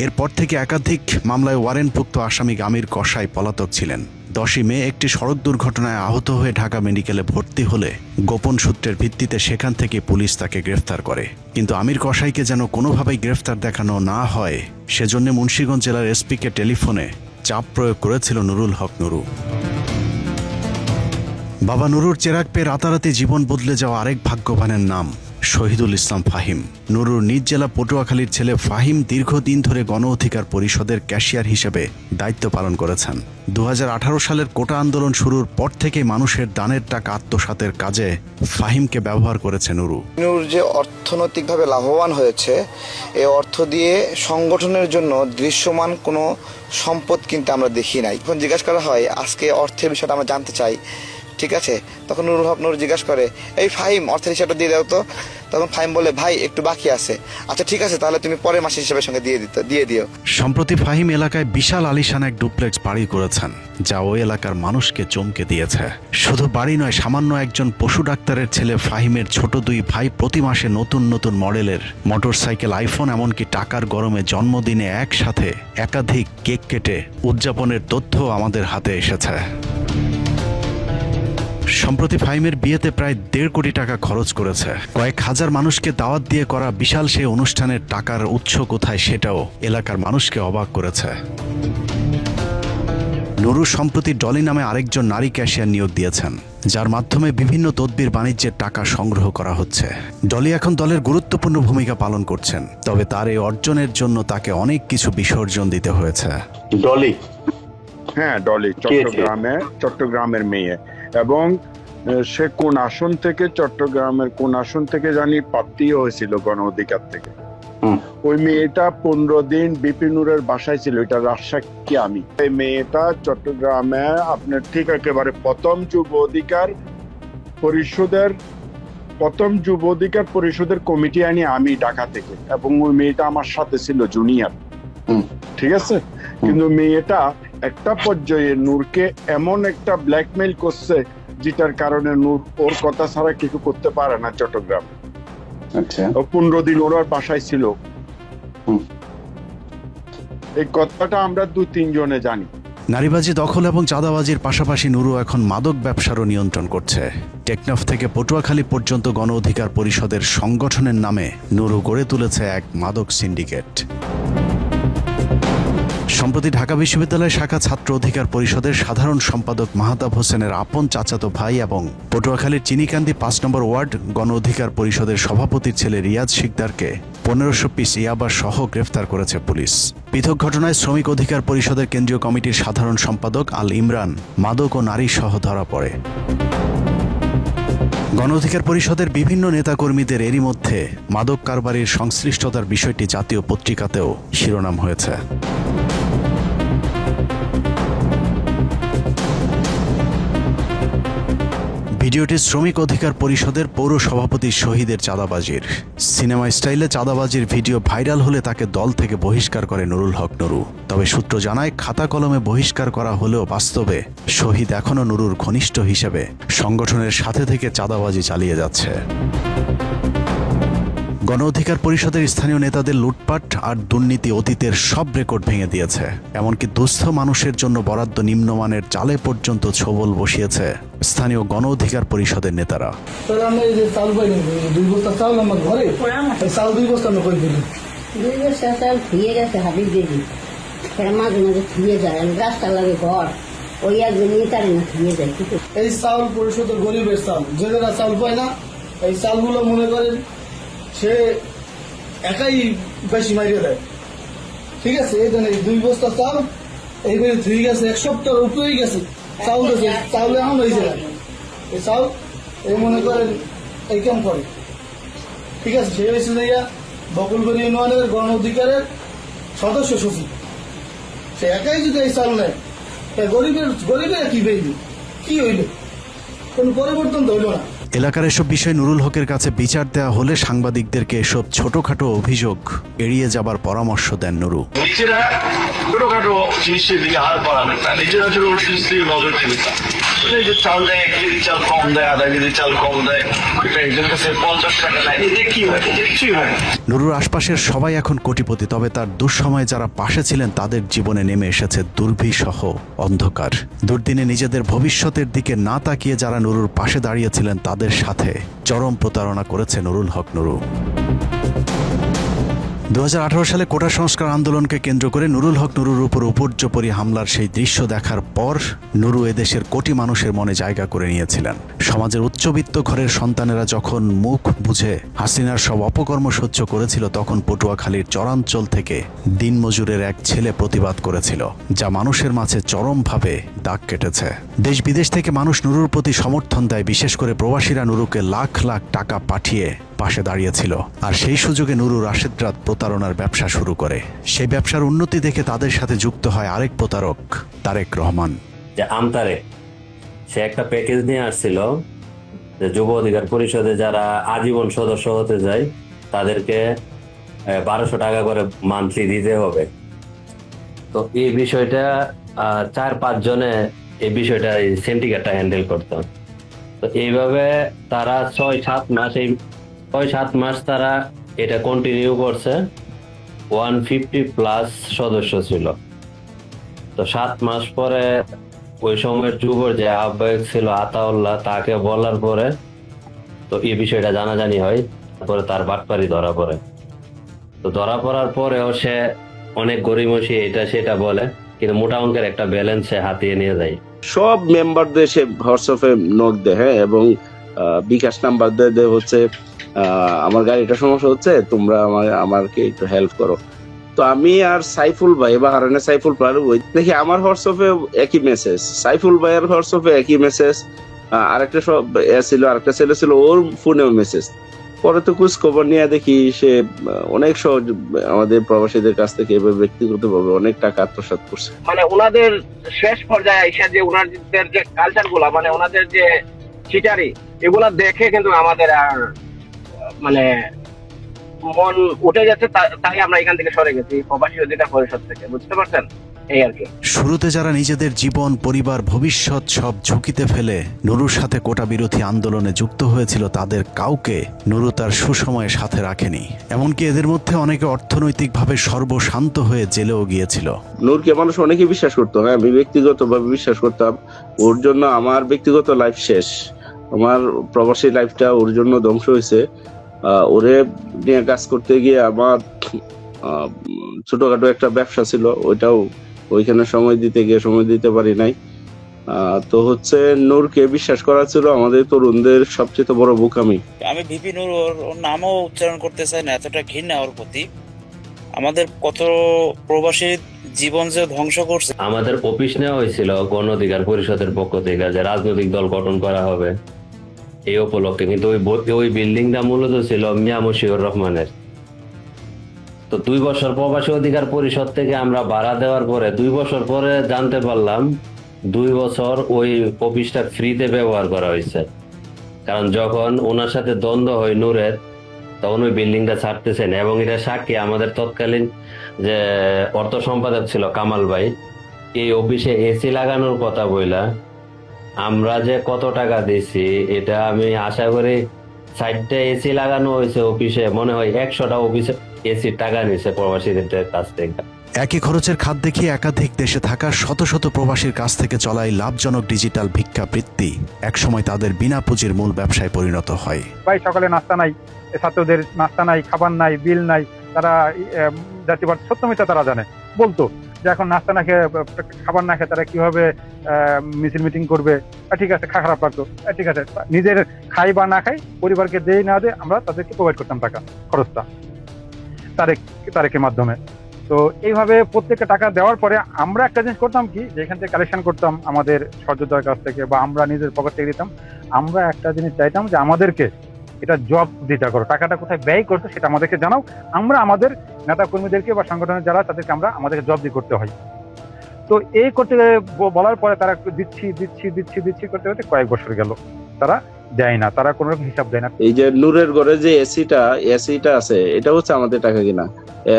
এরপর থেকে একাধিক মামলায় ওয়ারেন্টভুক্ত আসামি আমির কসাই পলাতক ছিলেন। 10ই মে একটি সড়ক দুর্ঘটনায় আহত হয়ে ঢাকা মেডিকেলে ভর্তি হলে গোপন সূত্রের ভিত্তিতে সেখান থেকে পুলিশ তাকে গ্রেফতার করে। কিন্তু আমির কসাইকে যেন কোনোভাবেই গ্রেফতার দেখানো না হয় সেজন্য মুন্সিগঞ্জ জেলার এসপিকে টেলিফোনে চাপ প্রয়োগ করেছিল নুরুল হক নুরু। বাবা নুরুর চেরাগ পেয়ে রাতারাতি জীবন বদলে যাওয়া আরেক ভাগ্যবানের নাম শহীদুল ইসলাম ফাহিম। নুরুর নিজ জেলা পটুয়াখালীর ছেলে ফাহিম দীর্ঘদিন ধরে গণ অধিকার পরিষদের ক্যাশিয়ার হিসেবে দায়িত্ব পালন করেছেন। 2018 সালের কোটা আন্দোলন শুরুর পর থেকে মানুষের দানের টাকা আত্মসাতের কাজে ফাহিমকে ব্যবহার করেছে নুরু। নুর যে অর্থনৈতিকভাবে লাভবান হয়েছে, এই অর্থ দিয়ে সংগঠনের জন্য দৃশ্যমান কোনো সম্পদ কিন্তু আমরা দেখি নাই। যখন জিজ্ঞাসা করা হয় আজকে অর্থের বিষয়টা আমরা জানতে চাই, ঠিক আছে, তখন নুরুল হক নুর জিজ্ঞাসা করে, এই ফাহিম অর্থের হিসাবটা দিয়ে দাও তো। তখন ফাহিম বলে, ভাই একটু বাকি আছে। আচ্ছা ঠিক আছে, তাহলে তুমি পরের মাসের হিসাবের সঙ্গে দিয়ে দিও। সম্প্রতি ফাহিম এলাকায় বিশাল আলিশান এক ডুপ্লেক্স বাড়ি করেছেন, যা ওই এলাকার মানুষকে চমকে দিয়েছে। শুধু বাড়ি নয়, সামান্য একজন পশু ডাক্তারের ছেলে ফাহিমের ছোট 2 ভাই প্রতি মাসে নতুন নতুন মডেলের মোটরসাইকেল, আইফোন, এমনকি টাকার গরমে জন্মদিনে একসাথে একাধিক কেক কেটে উদযাপনের তথ্য আমাদের হাতে এসেছে। সম্প্রতি ফাহিমের বিয়েতে প্রায় 1.5 কোটি টাকা খরচ করেছে। কয়েক হাজার মানুষকে দাওয়াত দিয়ে করা বিশাল সেই অনুষ্ঠানের টাকার উৎস কোথায় সেটাও এলাকার মানুষকে অবাক করেছে। নুরু সম্প্রতি ডলি নামে আরেকজন নারী ক্যাশিয়ার নিয়োগ দিয়েছেন, যার মাধ্যমে বিভিন্ন তদবির বাণিজ্যের টাকা সংগ্রহ করা হচ্ছে। ডলি এখন দলের গুরুত্বপূর্ণ ভূমিকা পালন করছেন, তবে তার এই অর্জনের জন্য তাকে অনেক কিছু বিসর্জন দিতে হয়েছে। ডলি, হ্যাঁ ডলি চট্টগ্রামের মেয়ে, এবং সে কোন আসন থেকে, চট্টগ্রামের কোন আসন থেকে জানি প্রার্থী হয়েছিল গণ অধিকার থেকে। ওই মেয়েটা 15 দিন বিপিনুরের বাসায় ছিল, এটা রাজসাক্ষী আমি। এই মেয়েটা চট্টগ্রামে আপনার ঠিক একেবারে প্রথম যুব অধিকার পরিষদের কমিটি আনি আমি ঢাকা থেকে, এবং ওই মেয়েটা আমার সাথে ছিল জুনিয়র, ঠিক আছে। কিন্তু মেয়েটা একটা পর্যায়ে নূরকে এমন একটা ব্ল্যাকমেইল করছে যেটার কারণে নূর ওর কথা ছাড়া কিছু করতে পারে না চট্টগ্রাম। আচ্ছা, 15 দিন ওর বাসায় ছিল। এই কথাটা আমরা 2-3 জনে জানি। নারীবাজি, দখল এবং চাঁদাবাজির পাশাপাশি নুরু এখন মাদক ব্যবসারও নিয়ন্ত্রণ করছে। টেকনাফ থেকে পটুয়াখালী পর্যন্ত গণ অধিকার পরিষদের সংগঠনের নামে নুরু গড়ে তুলেছে এক মাদক সিন্ডিকেট। সম্প্রতি ঢাকা বিশ্ববিদ্যালয় শাখা ছাত্র অধিকার পরিষদের সাধারণ সম্পাদক মাহতাব হোসেনের আপন চাচাতো ভাই এবং পটুয়াখালীর চিনিকান্দি 5 নম্বর ওয়ার্ড গণ অধিকার পরিষদের সভাপতির ছেলে রিয়াজ শিকদারকে 1500 পিস ইয়াবা সহ গ্রেফতার করেছে পুলিশ। পৃথক ঘটনায় শ্রমিক অধিকার পরিষদের কেন্দ্রীয় কমিটির সাধারণ সম্পাদক আল ইমরান মাদক ও নারী সহ ধরা পড়ে। গণ অধিকার পরিষদের বিভিন্ন নেতাকর্মীদের এরই মধ্যে মাদক কারবারির সংশ্লিষ্টতার বিষয়টি জাতীয় পত্রিকাতেও শিরোনাম হয়েছে। ভিডিওটি শ্রমিক অধিকার পরিষদের পৌর সভাপতি শহীদের চাঁদাবাজির। সিনেমা স্টাইলে চাঁদাবাজির ভিডিও ভাইরাল হলে তাকে দল থেকে বহিষ্কার করে নুরুল হক নুরু। তবে সূত্র জানায়, খাতা কলমে বহিষ্কার করা হলেও বাস্তবে শহীদ এখনও নুরুর ঘনিষ্ঠ হিসেবে সংগঠনের সাথে থেকে চাঁদাবাজি চালিয়ে যাচ্ছে। গণ অধিকার পরিষদের স্থানীয় নেতাদের লুটপাট আর দুর্নীতি অতীতের সব রেকর্ড ভেঙে দিয়েছে। এমনকি দুস্থ মানুষের জন্য বরাদ্দ নিম্নমানের চালে পর্যন্ত ছোবল বসিয়েছে স্থানীয় গণ অধিকার পরিষদের নেতারা। আমি এই যে চাল পাই 2 বস্তা চাল আমার ঘরে, চাল 2 বস্তা আমি কই দিলি 2 বস্তা চাল ধুয়ে গেছে হাবিব দেবী, মাঝে মাঝে ধুয়ে যায়, রাস্তা লাগে ঘর, ওই একজন নেতারে না ধুয়ে যায়। এই চাল পরিষদের গরিবের চাল, যারা চাল পায় না এই চালগুলো মনে করেন সে একাই বেশি মারিয়ে দেয়। ঠিক আছে, এই জন্য 2 বস্তা চাল এইভাবে ধুয়ে গেছে, 1 সপ্তাহ উপরেই গেছে চাউল গেছে, চাউলে এখন হয়েছে না এই চাউল, এই মনে করেন এই কাম করে। ঠিক আছে, সে হয়েছে যে বকুলবাড়ি ইউনিয়নের গণ অধিকারের সদস্য সচিব, সে একাই যদি এই চাল নেয় গরিবের কি পেইবে, কি হইল, কোন পরিবর্তন তো হইল না। এলাকার এসব বিষয়ে নুরুল হকের কাছে বিচার দেওয়া হলে সাংবাদিকদেরকে এসব ছোটখাটো অভিযোগ এড়িয়ে যাবার পরামর্শ দেন নুরু। নিজেরা ছোটখাটো জিনিসের দিকে হাত বাড়াবেন না, নিজেরা ছোট জিনিসের নজর দিবেন না। এই যে চাল দেয়, 1 কেজি চাল কম দেয়, আধা কেজি চাল কম দেয়, একজন কাছে 50 টাকা নেয়, এতে কি হয়? কিছুই হয় না। নুরুর আশপাশের সবাই এখন কোটিপতি, তবে তার দুঃসময়ে যারা পাশে ছিলেন তাদের জীবনে নেমে এসেছে দুর্বিষহ অন্ধকার। দুর্দিনে নিজেদের ভবিষ্যতের দিকে না তাকিয়ে যারা নুরুর পাশে দাঁড়িয়েছিলেন তাদের সাথে চরম প্রতারণা করেছে নুরুল হক নুরু। 2018 সালে কোটা সংস্কার আন্দোলনকে কেন্দ্র করে নুরুল হক নুরুর উপর উপর্যুপরি হামলার সেই দৃশ্য দেখার পর নুরু এদেশের কোটি মানুষের মনে জায়গা করে নিয়েছিলেন। সমাজের উচ্চবিত্ত ঘরের সন্তানেরা যখন মুখ বুঝে হাসিনার সব অপকর্ম সহ্য করেছিল, তখন পটুয়াখালীর চরাঞ্চল থেকে দিনমজুরের এক ছেলে প্রতিবাদ করেছিল, যা মানুষের মাঝে চরমভাবে দাগ কেটেছে। দেশ বিদেশ থেকে মানুষ নুরুর প্রতি সমর্থন দেয়, বিশেষ করে প্রবাসীরা নুরুকে লাখ লাখ টাকা পাঠিয়ে পাশে দাঁড়িয়েছিল। আর সেই সুযোগে নুরু রাশেদ রাত প্রতারণার ব্যবসা শুরু করে। সেই ব্যবসার উন্নতি দেখে তাদের সাথে যুক্ত হয় আরেক প্রতারক তারেক রহমান। যে আমতারেক, সে একটা প্যাকেজ নিয়ে আসছিল যে যুব অধিকার পরিষদে যারা আজীবন সদস্য হতে যায় তাদেরকে 1200 টাকা করে মান্থলি দিতে হবে। তো এই বিষয়টা 4-5 জনে এই বিষয়টা সিন্ডিকেটটা হ্যান্ডেল করতো। তো এইভাবে তারা 6-7 মাস তারা এটা কন্টিনিউ করছে। 150+ সদস্য ছিল। তো 7 মাস পরে ওই সময়ের যুবর যে আহ্বায়ক ছিল আতাউল্লাহ, তাকে বলার পরে তো এই বিষয়টা জানাজানি হয়। তারপরে তার বাটপারি ধরা পড়ে। তো ধরা পড়ার পরেও সে অনেক গরিমসি এটা সেটা বলে, কিন্তু মোটা অঙ্কের একটা ব্যালেন্স সে হাতিয়ে নিয়ে যায়। সব মেম্বারদের সে হোয়াটসঅ্যাপে নক দেয়, হ্যাঁ, এবং বিকাশ নাম্বার দেয় হচ্ছে আমার গাড়িটা সমস্যা হচ্ছে, তোমরা আমাকে একটু হেল্প করো। তো আমি আর সাইফুল ভাই বা হারানে সাইফুল ভাই দেখি আমার হোয়াটসঅ্যাপে একই মেসেজ, সাইফুল ভাইয়ের হোয়াটসঅ্যাপে একই মেসেজ, আরেকটা আরেকটা ছেলে ছিল ওর ফোনেও মেসেজ। পরে তো খোঁজ খবর নিয়ে দেখি সে অনেক সহজ আমাদের প্রবাসীদের কাছ থেকে এভাবে ব্যক্তিগতভাবে অনেক টাকা আত্মসাৎ করছে। মানে ওনাদের শেষ পর্যায়ে এসে যে ওনাদের যে কালচার গুলা, মানে ওনাদের যে চিটারি, এগুলা দেখে কিন্তু আমাদের আর মানে মন উঠে গেছে, তাই আমরা এখান থেকে সরে গেছি প্রবাসী অধিকার পরিষদ থেকে, বুঝতে পারছেন? এই আর কি। শুরুতে যারা নিজেদের জীবন, পরিবার, ভবিষ্যৎ সব ঝুঁকিতে ফেলে নুরুর সাথে কোটা বিরোধী আন্দোলনে যুক্ত হয়েছিল, তাদের কাউকে নুরু তার সুসময়ে সাথে রাখেনি। এমনকি এদের মধ্যে অনেকে অর্থনৈতিকভাবে সর্বশান্ত হয়ে জেলেও গিয়েছিল। নূরকে মানুষ অনেকে বিশ্বাস করতো, হ্যাঁ, আমি ব্যক্তিগতভাবে বিশ্বাস করতাম। ওর জন্য আমার ব্যক্তিগত লাইফ শেষ, আমার প্রবাসী লাইফটা ওর জন্য ধ্বংস হয়েছে। ওরে নিয়ে কাজ করতে গিয়ে আমার ছোটখাটো একটা ব্যবসা ছিল, ওইটাও ওইখানে সময় দিতে পারি নাই। তো হচ্ছে নূরকে বিশ্বাস করা ছিল আমাদের তরুণদের সবচেয়ে বড় বোকামি। আমি ভিপি নূর ওর নামও উচ্চারণ করতে চাই না, এতটা ঘৃণা ওর প্রতি। আমাদের কত প্রবাসী জীবন যে ধ্বংস করছে। আমাদের অফিস নেওয়া হয়েছিল গণ অধিকার পরিষদের পক্ষ থেকে যে রাজনৈতিক দল গঠন করা হবে এই উপলক্ষে, কিন্তু ওই বিল্ডিংটা মূলত ছিল মিয়া মশিউর রহমানের। তো 2 বছর প্রবাসী অধিকার পরিষদ থেকে আমরা ভাড়া দেওয়ার পরে 2 বছর পরে জানতে পারলাম 2 বছর ওই অফিসটা ফ্রিতে ব্যবহার করা হয়েছে। কারণ যখন ওনার সাথে দ্বন্দ্ব হয় নূরের, তখন ওই বিল্ডিংটা ছাড়তেছেন। এবং এটা সাক্ষী আমাদের তৎকালীন যে অর্থ সম্পাদক ছিল কামাল ভাই, এই অফিসে এসি লাগানোর কথা বইলা আমরা যে কত টাকা দিছি এটা আমি আশা করি সাইডটা এসি লাগানো হয়েছে অফিসে, মনে হয় 100টা অফিসে এসি টাকা নিছে প্রবাসীদের কাছ থেকে। একই খরচের খাত দেখিয়ে একাধিক দেশে থাকা শত শত প্রবাসীর কাছ থেকে চলাই লাভজনক ডিজিটাল ভিক্ষাবৃত্তি একসময় তাদের বিনা পুঁজির মূল ব্যবসায় পরিণত হয়। ভাই সকালে নাস্তা নাই, ছাত্রদের নাস্তা নাই, খাবার নাই, বিল নাই, তারা জাতিবাদ সত্য মিথ্যা তারা জানে, বলতো যে এখন নাস্তা না খেয়ে খাবার না খেয়ে তারা কিভাবে মিছিল মিটিং করবে। ঠিক আছে, খারাপ লাগতো, ঠিক আছে, নিজের খাই বা না খাই, পরিবারকে দেই না দে, আমরা তাদেরকে প্রোভাইড করতাম টাকা, খরচটা তারেকের মাধ্যমে। তো এইভাবে প্রত্যেকটা টাকা দেওয়ার পরে আমরা একটা জিনিস করতাম কি, যে এখান থেকে কালেকশন করতাম আমাদের সহযোদ্ধার কাছ থেকে বা আমরা নিজের পকেট থেকে দিতাম, আমরা একটা জিনিস চাইতাম যে আমাদেরকে এটা জব দিতে করো, টাকাটা কোথায় ব্যয় করতো সেটা আমাদেরকে জানাও, আমরা আমাদের নেতা কর্মীদেরকে বা সংগঠনের যারা তাদেরকে আমাদেরকে জব দিয়ে করতে হয়। তো এই করতে বলার পরে তারা দিচ্ছি করতে করতে কয়েক বছর গেল, তারা দেয় না, তারা কোনো রকম হিসাব দেয় না। এই যে নূরের ঘরে যে এসিটা আছে, এটা হচ্ছে আমাদের টাকা কিনা।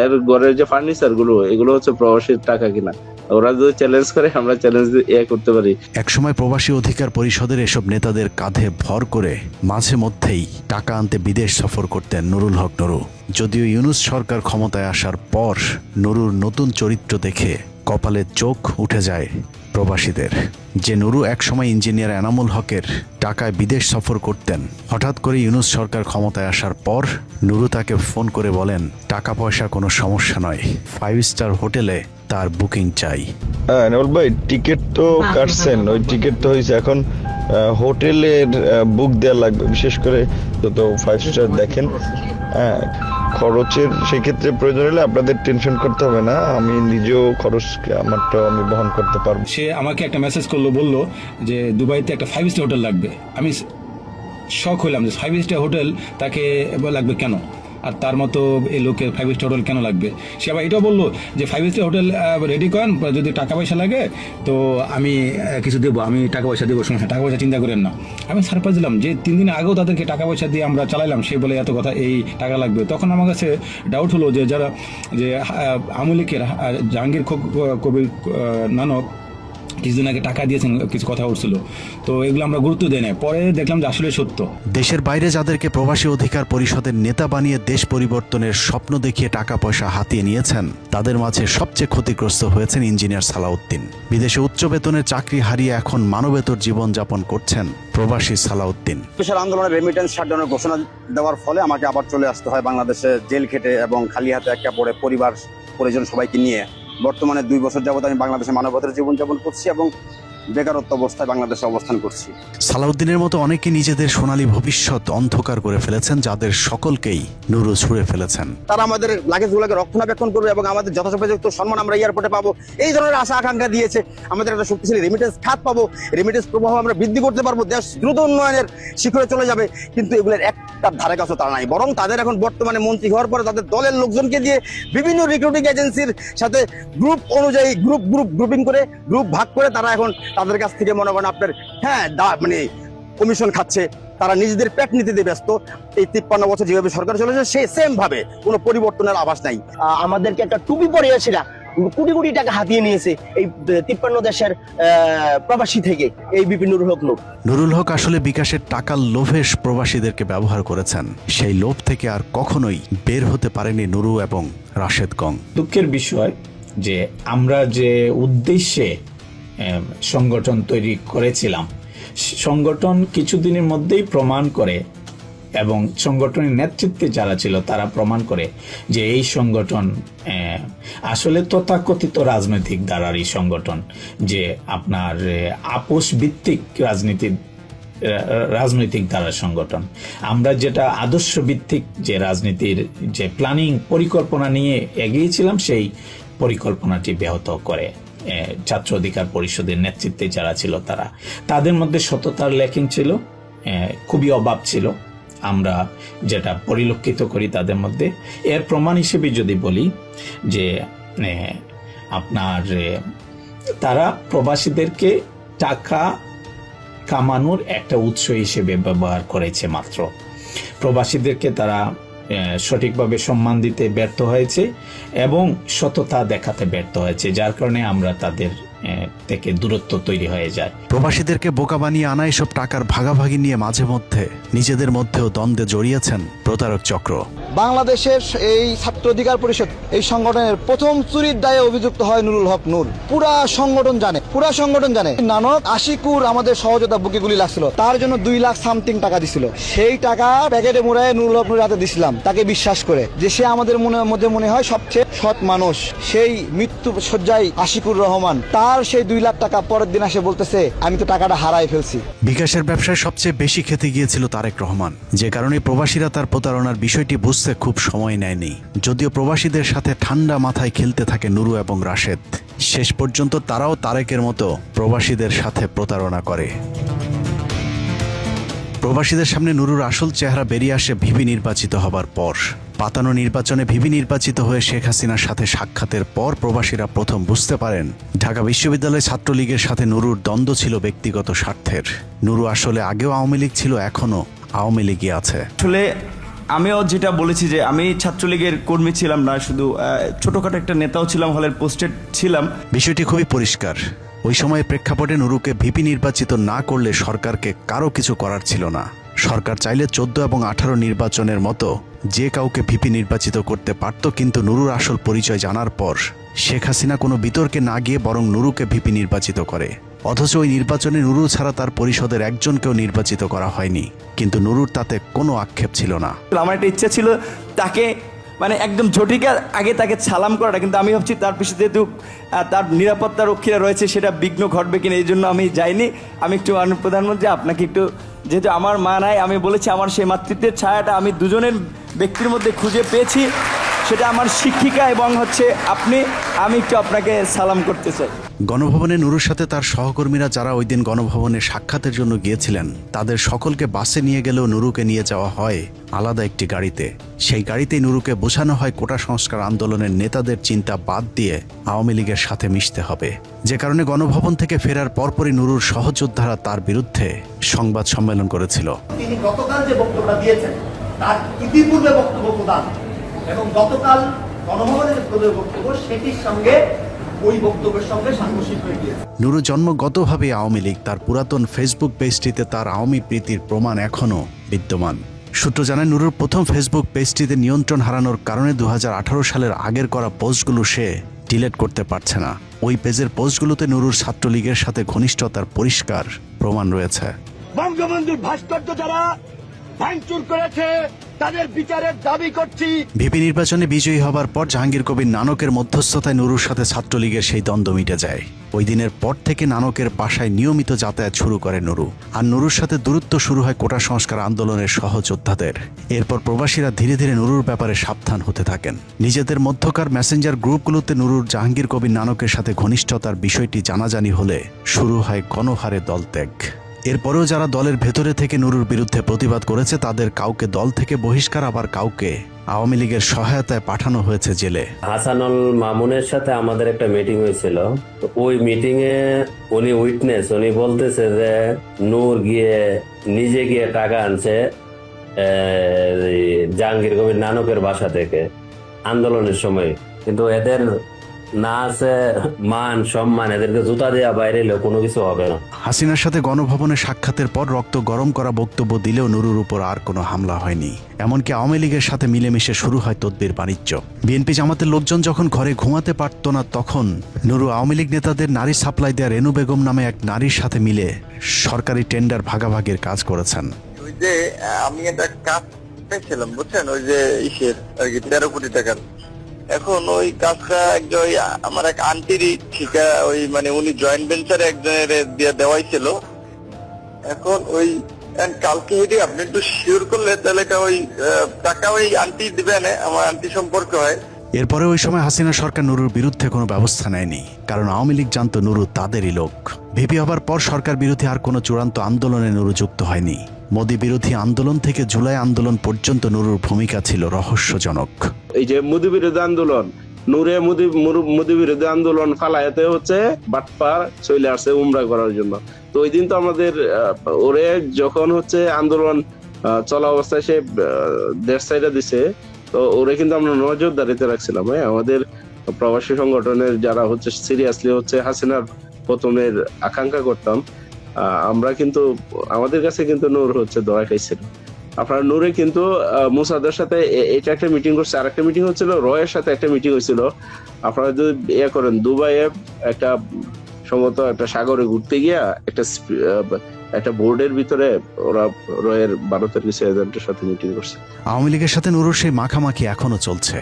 এর ঘরের যে ফার্নিচার গুলো, এগুলো হচ্ছে প্রবাসীর টাকা কিনা। ওরা যদি চ্যালেঞ্জ করে, আমরা চ্যালেঞ্জ করতে পারি। একসময় প্রবাসী অধিকার পরিষদের এসব নেতাদের কাঁধে ভর করে মাঝে মধ্যেই টাকা আনতে বিদেশ সফর করতেন নুরুল হক নুরু। যদিও ইউনূস সরকার ক্ষমতায় আসার পর নুরুর নতুন চরিত্র দেখে কপালে চোখ উঠে যায় প্রবাসীদের। যে নুরু একসময় ইঞ্জিনিয়ার এনামুল হকের টাকায় বিদেশ সফর করতেন, হঠাৎ করে ইউনূস সরকার ক্ষমতায় আসার পর নুরু তাকে ফোন করে বলেন টাকা পয়সা কোনো সমস্যা নয়, 5 স্টার হোটেলে তার বুকিং চাই। হ্যাঁ নেওয়াল ভাই, টিকিট তো কাটছেন, ওই টিকিট তো হয়েছে, এখন হোটেলের বুক দেওয়া লাগবে, বিশেষ করে যত 5 স্টার দেখেন। হ্যাঁ, খরচের সেক্ষেত্রে প্রয়োজন হলে আপনাদের টেনশন করতে হবে না, আমি নিজেও খরচ আমারটাও আমি বহন করতে পারবো। সে আমাকে একটা মেসেজ করলো, বললো যে দুবাইতে একটা 5 স্টার হোটেল লাগবে। আমি শক হইলাম যে 5 স্টার হোটেল তাকে লাগবে কেন, আর তার মতো এই লোকের 5 স্টার হোটেল কেন লাগবে। সে আবার এটাও বললো যে 5 স্টার হোটেল রেডি করেন, যদি টাকা পয়সা লাগে তো আমি কিছু দেবো, আমি টাকা পয়সা দেবো, সমস্যা, টাকা পয়সা চিন্তা করেন না। আমি সারপ্রাইজ দিলাম যে 3 দিন আগেও তাদেরকে টাকা পয়সা দিয়ে আমরা চালাইলাম, সে বলে এত কথা, এই টাকা লাগবে। তখন আমার কাছে ডাউট হলো যে যারা যে আওয়ামী লীগের জাহাঙ্গীর কবির নানক কিছুদিন আগে টাকা দিয়েছেন, কিছু কথা উঠছিল, তো এগুলো আমরা গুরুত্ব দেই না। পরে দেখলাম যে আসলে সত্য। দেশের বাইরে যাদেরকে প্রবাসী অধিকার পরিষদের নেতা বানিয়ে দেশ পরিবর্তনের স্বপ্ন দেখিয়ে টাকা পয়সা হাতিয়ে নিয়েছেন, তাদের মাঝে সবচেয়ে ক্ষতিগ্রস্ত হয়েছেন ইঞ্জিনিয়ার সালাউদ্দিন। বিদেশে উচ্চ বেতনের চাকরি হারিয়ে এখন মানবেতর জীবনযাপন করছেন প্রবাসী সালাউদ্দিন। স্পেশাল আন্দোলনের রেমিটেন্স শাটডাউনের ঘোষণা দেওয়ার ফলে আমাকে আবার চলে আসতে হয় বাংলাদেশে, জেল খেটে এবং খালি হাতে একা পড়ে পরিবার পরিজন সবাইকে নিয়ে। বর্তমানে 2 বছর যাবত আমি বাংলাদেশে মানবতার জীবনযাপন করছি এবং বেকারত্ব অবস্থায় বাংলাদেশে অবস্থান করছি। সালাউদ্দিনের মতো অনেকে নিজেদের সোনালী ভবিষ্যৎ অন্ধকার করে ফেলেছেন, যাদের সকলকেই নুরু ছুঁড়ে ফেলেছেন। তারা আমাদের লাগেজগুলোকে রক্ষণাবেক্ষণ করবে এবং আমাদের যথাযথ সম্মান আমরা এয়ারপোর্টে পাবো, এই ধরনের আশা আকাঙ্ক্ষা দিয়েছে। আমাদের একটা শক্তিশালী রেমিটেন্স খাত পাবো, রেমিটেন্স প্রবাহ আমরা বৃদ্ধি করতে পারবো, দেশ দ্রুত উন্নয়নের শিখরে চলে যাবে। কিন্তু এগুলোর একটা ধারে কাছে তারা নাই, বরং তাদের এখন বর্তমানে মন্ত্রী হওয়ার পরে তাদের দলের লোকজনকে দিয়ে বিভিন্ন রিক্রুটিং এজেন্সির সাথে গ্রুপ অনুযায়ী গ্রুপিং করে গ্রুপ ভাগ করে তারা এখন তাদের কাছ থেকে মনে করেন আপনার মানে কমিশন খাচ্ছে। তারা নিজেদের পেট নীতিতে ব্যস্ত। এই 53 বছর যেভাবে সরকার চলেছে সে সেম ভাবে কোনো পরিবর্তনের আভাস নাই। আমাদেরকে একটা টুপি পরিয়েছিল, কোটি কোটি টাকা হাতিয়ে নিয়েছে এই 53 দেশের প্রবাসী থেকে এই বিপিন নুরুল হক লোক। নুরুল হক আসলে বিকাশের টাকার লোভে প্রবাসীদেরকে ব্যবহার করেছেন। সেই লোভ থেকে আর কখনোই বের হতে পারেনি নুরু এবং রাশেদ গং। দুঃখের বিষয় যে আমরা যে উদ্দেশ্যে সংগঠন তৈরি করেছিলাম, সংগঠন কিছুদিনের মধ্যেই প্রমাণ করে এবং সংগঠনের নেতৃত্বে যারা ছিল তারা প্রমাণ করে যে এই সংগঠন আসলে তথাকথিত রাজনৈতিক ধারারই সংগঠন, যে আপনার আপোষ ভিত্তিক রাজনৈতিক ধারার সংগঠন। আমরা যেটা আদর্শ ভিত্তিক যে রাজনীতির যে প্ল্যানিং পরিকল্পনা নিয়ে এগিয়েছিলাম, সেই পরিকল্পনাটি ব্যাহত করে ছাত্র অধিকার পরিষদের নেতৃত্বে যারা ছিল তাদের মধ্যে সততার ল্যাকিং ছিল, খুবই অভাব ছিল। আমরা যেটা পরিলক্ষিত করি তাদের মধ্যে, এর প্রমাণ হিসেবে যদি বলি যে আপনার তারা প্রবাসীদেরকে টাকা কামানোর একটা উৎস হিসেবে ব্যবহার করেছে মাত্র। প্রবাসীদেরকে তারা সঠিকভাবে সম্মান দিতে ব্যর্থ হয়েছে এবং সততা দেখাতে ব্যর্থ হয়েছে, যার কারণে আমরা তাদের থেকে দূরত্ব তৈরি হয়ে যায়। প্রবাসীদেরকে বোকা বানিয়ে আনা এসব টাকার ভাগাভাগি নিয়ে মাঝে মধ্যে নিজেদের মধ্যেও দ্বন্দ্বে জড়িয়েছেন প্রতারক চক্র। বাংলাদেশের এই ছাত্র অধিকার পরিষদ এই সংগঠনের প্রথম চুরির দায়ে অভিযুক্ত হয় নুরুল হক নূর। পুরা সংগঠন জানে নানক আশিকুর আমাদের সহযোদ্ধা বুকে গুলি লাগছিল, তার জন্য 2 লাখ সামথিং টাকা দিছিল। সেই টাকা প্যাকেটে মোড়ায় নুরুল হক নূর হাতে দিছিলাম, তাকে বিশ্বাস করে যে সে আমাদের মধ্যে মনে হয় সবচেয়ে সৎ মানুষ। সেই মৃত্যু শয্যায় আশিকুর রহমান, তার সেই 2 লাখ টাকা পরের দিন আসে বলতেছে আমি তো টাকাটা হারাই ফেলছি। বিকাশের ব্যবসায় সবচেয়ে বেশি খেতে গিয়েছিল তারেক রহমান, যে কারণে প্রবাসীরা তার প্রতারণার বিষয়টি বুঝতে খুব সময় নেয়নি। যদিও প্রবাসীদের সাথে ঠান্ডা মাথায় খেলতে থাকে নুরু এবং রাশেদ, শেষ পর্যন্ত তারাও তারেকের মতো প্রবাসীদের সাথে প্রতারণা করে। প্রবাসীদের সামনে নুরুর আসল চেহারা বেরিয়ে আসে ভিপি নির্বাচিত হবার পর। পাতানো নির্বাচনে ভিপি নির্বাচিত হয়ে শেখ হাসিনার সাথে সাক্ষাতের পর প্রবাসীরা প্রথম বুঝতে পারেন ঢাকা বিশ্ববিদ্যালয় ছাত্রলীগের সাথে নুরুর দ্বন্দ্ব ছিল ব্যক্তিগত স্বার্থের। নুরু আসলে আগেও আওয়ামী লীগ ছিল, এখনো আওয়ামী লীগই আছে। আসলে আমিও যেটা বলেছি যে আমি ছাত্রলীগের কর্মী ছিলাম না, শুধু ছোটখাটো একটা নেতাও ছিলাম, হলের পোস্টেড ছিলাম। বিষয়টি খুবই পরিষ্কার। ওই সময়ের প্রেক্ষাপটে নুরুকে ভিপি নির্বাচিত না করলে সরকারকে কারো কিছু করার ছিল না। সরকার চাইলে 14 এবং 18 নির্বাচনের মতো যে কাউকে ভিপি নির্বাচিত করতে পারত, কিন্তু নুরুর আসল পরিচয় জানার পর শেখ হাসিনা কোনো বিতর্কে না গিয়ে বরং নুরুকে ভিপি নির্বাচিত করে। অথচ ওই নির্বাচনে নুরু ছাড়া তার পরিষদের একজনকেও নির্বাচিত করা হয়নি, কিন্তু নুরুর তাতে কোনো আক্ষেপ ছিল না। আমার একটা ইচ্ছা ছিল তাকে একদম ঝটিকার আগে তাকে সালাম করাটা, কিন্তু আমি ভাবছি তার পিছনে যেহেতু তার নিরাপত্তা রক্ষীরা রয়েছে সেটা বিঘ্ন ঘটবে কিনা, এই জন্য আমি যাইনি। আমি একটু প্রধানমন্ত্রী আপনাকে একটু, যেহেতু আমার মা নাই, আমি বলেছি আমার সেই মাতৃত্বের ছায়াটা আমি দুজনের ব্যক্তির মধ্যে খুঁজে পেয়েছি, সেটা আমার শিক্ষিকা এবং আমি একটু আপনাকে সালাম করতে চাই। গণভবনে নুরুর সাথে তার সহকর্মীরা যারা ওই দিন গণভবনে সাক্ষাতের জন্য গিয়েছিলেন, তাদের সকলকে বাসে নিয়ে গেলেও নুরুকে নিয়ে যাওয়া হয় আলাদা একটি গাড়িতে। সেই গাড়িতেই নুরুকে বোঝানো হয় কোটা সংস্কার আন্দোলনের নেতাদের চিন্তা বাদ দিয়ে আওয়ামী লীগের সাথে মিশতে হবে। যে কারণে গণভবন থেকে ফেরার পরপরই নুরুর সহযোদ্ধারা তার বিরুদ্ধে সংবাদ সম্মেলন করেছিল। তিনি গতকাল যে বক্তব্যটা দিয়েছেন তার ইতিপূর্বে বক্তব্য প্রদান এবং গতকাল গণভবনের বক্তব্য সেটির সঙ্গে ওই বক্তব্যের সঙ্গে সাংঘর্ষিক হয়ে গিয়েছে। নুরু জন্মগতভাবে আওয়ামী লীগ, তার পুরাতন ফেসবুক পেজটিতে তার আওয়ামী প্রীতির প্রমাণ এখনও বিদ্যমান। সূত্র জানায় নুরুর প্রথম ফেসবুক পেজটিতে নিয়ন্ত্রণ হারানোর কারণে 2018 সালের আগের করা পোস্টগুলো সে ডিলিট করতে পারছে না। ওই পেজের পোস্টগুলোতে নুরুর ছাত্রলীগের সাথে ঘনিষ্ঠতার পরিষ্কার প্রমাণ রয়েছে। বঙ্গবন্ধুর ভাস্কর্য যারা ভাঙচুর করেছে তাদের বিচারের দাবি করছি। ভিপি নির্বাচনে বিজয়ী হবার পর জাহাঙ্গীর কবির নানকের মধ্যস্থতায় নুরুর সাথে ছাত্রলীগের সেই দ্বন্দ্ব মিটে যায়। ওই দিনের পর থেকে নানকের বাসায় নিয়মিত যাতায়াত শুরু করে নুরু, আর নুরুর সাথে দূরত্ব শুরু হয় কোটা সংস্কার আন্দোলনের সহযোদ্ধাদের। এরপর প্রবাসীরা ধীরে ধীরে নুরুর ব্যাপারে সাবধান হতে থাকেন। নিজেদের মধ্যকার মেসেঞ্জার গ্রুপগুলোতে নুরুর জাহাঙ্গীর কবির নানকের সাথে ঘনিষ্ঠতার বিষয়টি জানাজানি হলে শুরু হয় গণহারে দলত্যাগ। এরপরেও যারা দলের ভেতরে থেকে নুরুর বিরুদ্ধে প্রতিবাদ করেছে তাদের কাউকে দল থেকে বহিষ্কার, আবার কাউকে আওয়ামী লীগের সহায়তায় পাঠানো হয়েছে জেলে। হাসানুল মামুনের সাথে আমাদের একটা মিটিং হয়েছিল, তো ওই মিটিং এ উনি উইটনেস, উনি বলতেছে যে নূর নিজে গিয়ে টাকা আনছে জাহাঙ্গীর কবির নানকের বাসা থেকে আন্দোলনের সময়, কিন্তু এদের না আছে মান সম্মান, এদেরকে জুতা দেওয়া বাইরে কোনো কিছু হবে না। হাসিনার সাথে গণভবনে সাক্ষাতের পর রক্ত গরম করা বক্তব্য দিলেও নুরুর উপর আর কোনো হামলা হয়নি। এমনকি আওয়ামী লীগের সাথে মিলেমিশে শুরু হয় তদবির বাণিজ্য। বিএনপি জামাতের লোকজন যখন ঘরে ঘুমাতে পারত না, তখন নুরু আওয়ামী লীগ নেতাদের নারী সাপ্লাই দেয়া রেনু বেগম নামে এক নারীর সাথে মিলে সরকারি টেন্ডার ভাগাভাগির কাজ করেছেন। ওই যে আমি একটা কাজ পেয়েছিলাম বুঝছেন, ওই যে ইসের আর কি 13 কোটি টাকার। এখন ওই কাজটা আমার এক আন্টিরই ঠিকা, ওই উনি জয়েন্ট ভেঞ্চারে একজনের দিয়ে দেওয়াই ছিল। এখন ওই কালকে হেঁটে আপনি একটু শিওর করলে তাহলে ওই টাকা ওই আন্টি দিবেন, আমার আন্টি সম্পর্ক হয়। এরপরে ওই সময় হাসিনা সরকার নুরুর বিরুদ্ধে কোনো ব্যবস্থা নেয়নি, কারণ আওয়ামী লীগ জানতো নুরু তাদেরই লোক। ভিপি হবার পর সরকার বিরোধী আর কোনো চূড়ান্ত আন্দোলনে নুরু যুক্ত হয়নি। মোদি বিরোধী আন্দোলন থেকে জুলাই আন্দোলন পর্যন্ত নুরুর ভূমিকা ছিল রহস্যজনক। এই যে মোদি বিরোধী আন্দোলন, নূরে মোদি বিরোধী আন্দোলন ফালায়াতে হচ্ছে বাটপার চলে আসছে উমরা করার জন্য। তো ওই দিন তো আমাদের ওরে যখন হচ্ছে আন্দোলন চলা অবস্থায় সে দেশ সাইডে দিছে, তো ওরে কিন্তু আমরা নজরদারিতে রাখছিলাম। আমাদের প্রবাসী সংগঠনের যারা হচ্ছে সিরিয়াসলি হচ্ছে হাসিনার পতনের আকাঙ্ক্ষা করতাম, আমরা কিন্তু আমাদের কাছে কিন্তু নূর হচ্ছে ধরা খাইছিল। আপনার নূরে কিন্তু মুসাদের সাথে এটা একটা মিটিং করছে, আর একটা মিটিং হচ্ছিল রয়ের সাথে একটা মিটিং হয়েছিল। আপনারা যদি ইয়ে করেন, দুবাইয়ে একটা সম্ভবত একটা সাগরে ঘুরতে গিয়া একটা বোর্ডের ভিতরে ওরা রয়ের 12 কিছু এজেন্টের সাথে মিটিং করছে। আওয়ামী লীগের সাথে নুরুর সেই মাখামাখি এখনো চলছে।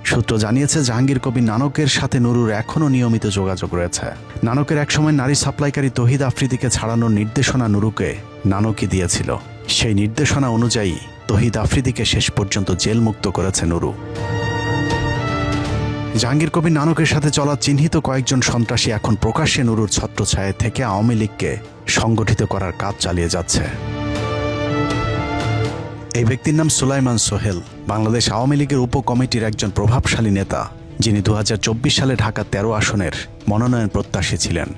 সূত্র জানিয়েছে জাহাঙ্গীর কবির নানকের সাথে নুরুর এখনো নিয়মিত যোগাযোগ রয়েছে। নানকের একসময় নারী সাপ্লাইকারী তহিদ আফ্রিদিকে ছাড়ানোর নির্দেশনা নুরুকে নানকই দিয়েছিল। সেই নির্দেশনা অনুযায়ী তহিদ আফ্রিদিকে শেষ পর্যন্ত জেলমুক্ত করেছে নুরু। জাহাঙ্গীর কবির নানকের সাথে চলা চিহ্নিত কয়েকজন সন্ত্রাসী এখন প্রকাশ্যে নুরুর ছত্রছায়া থেকে আওয়ামী লীগকে সংগঠিত করার কাজ চালিয়ে যাচ্ছে। এই ব্যক্তির নাম সুলাইমান সোহেল, বাংলাদেশ আওয়ামী লীগের উপকমিটির একজন প্রভাবশালী নেতা, যিনি 2024 সালে ঢাকা 13 আসনের মনোনয়ন প্রত্যাশী ছিলেন।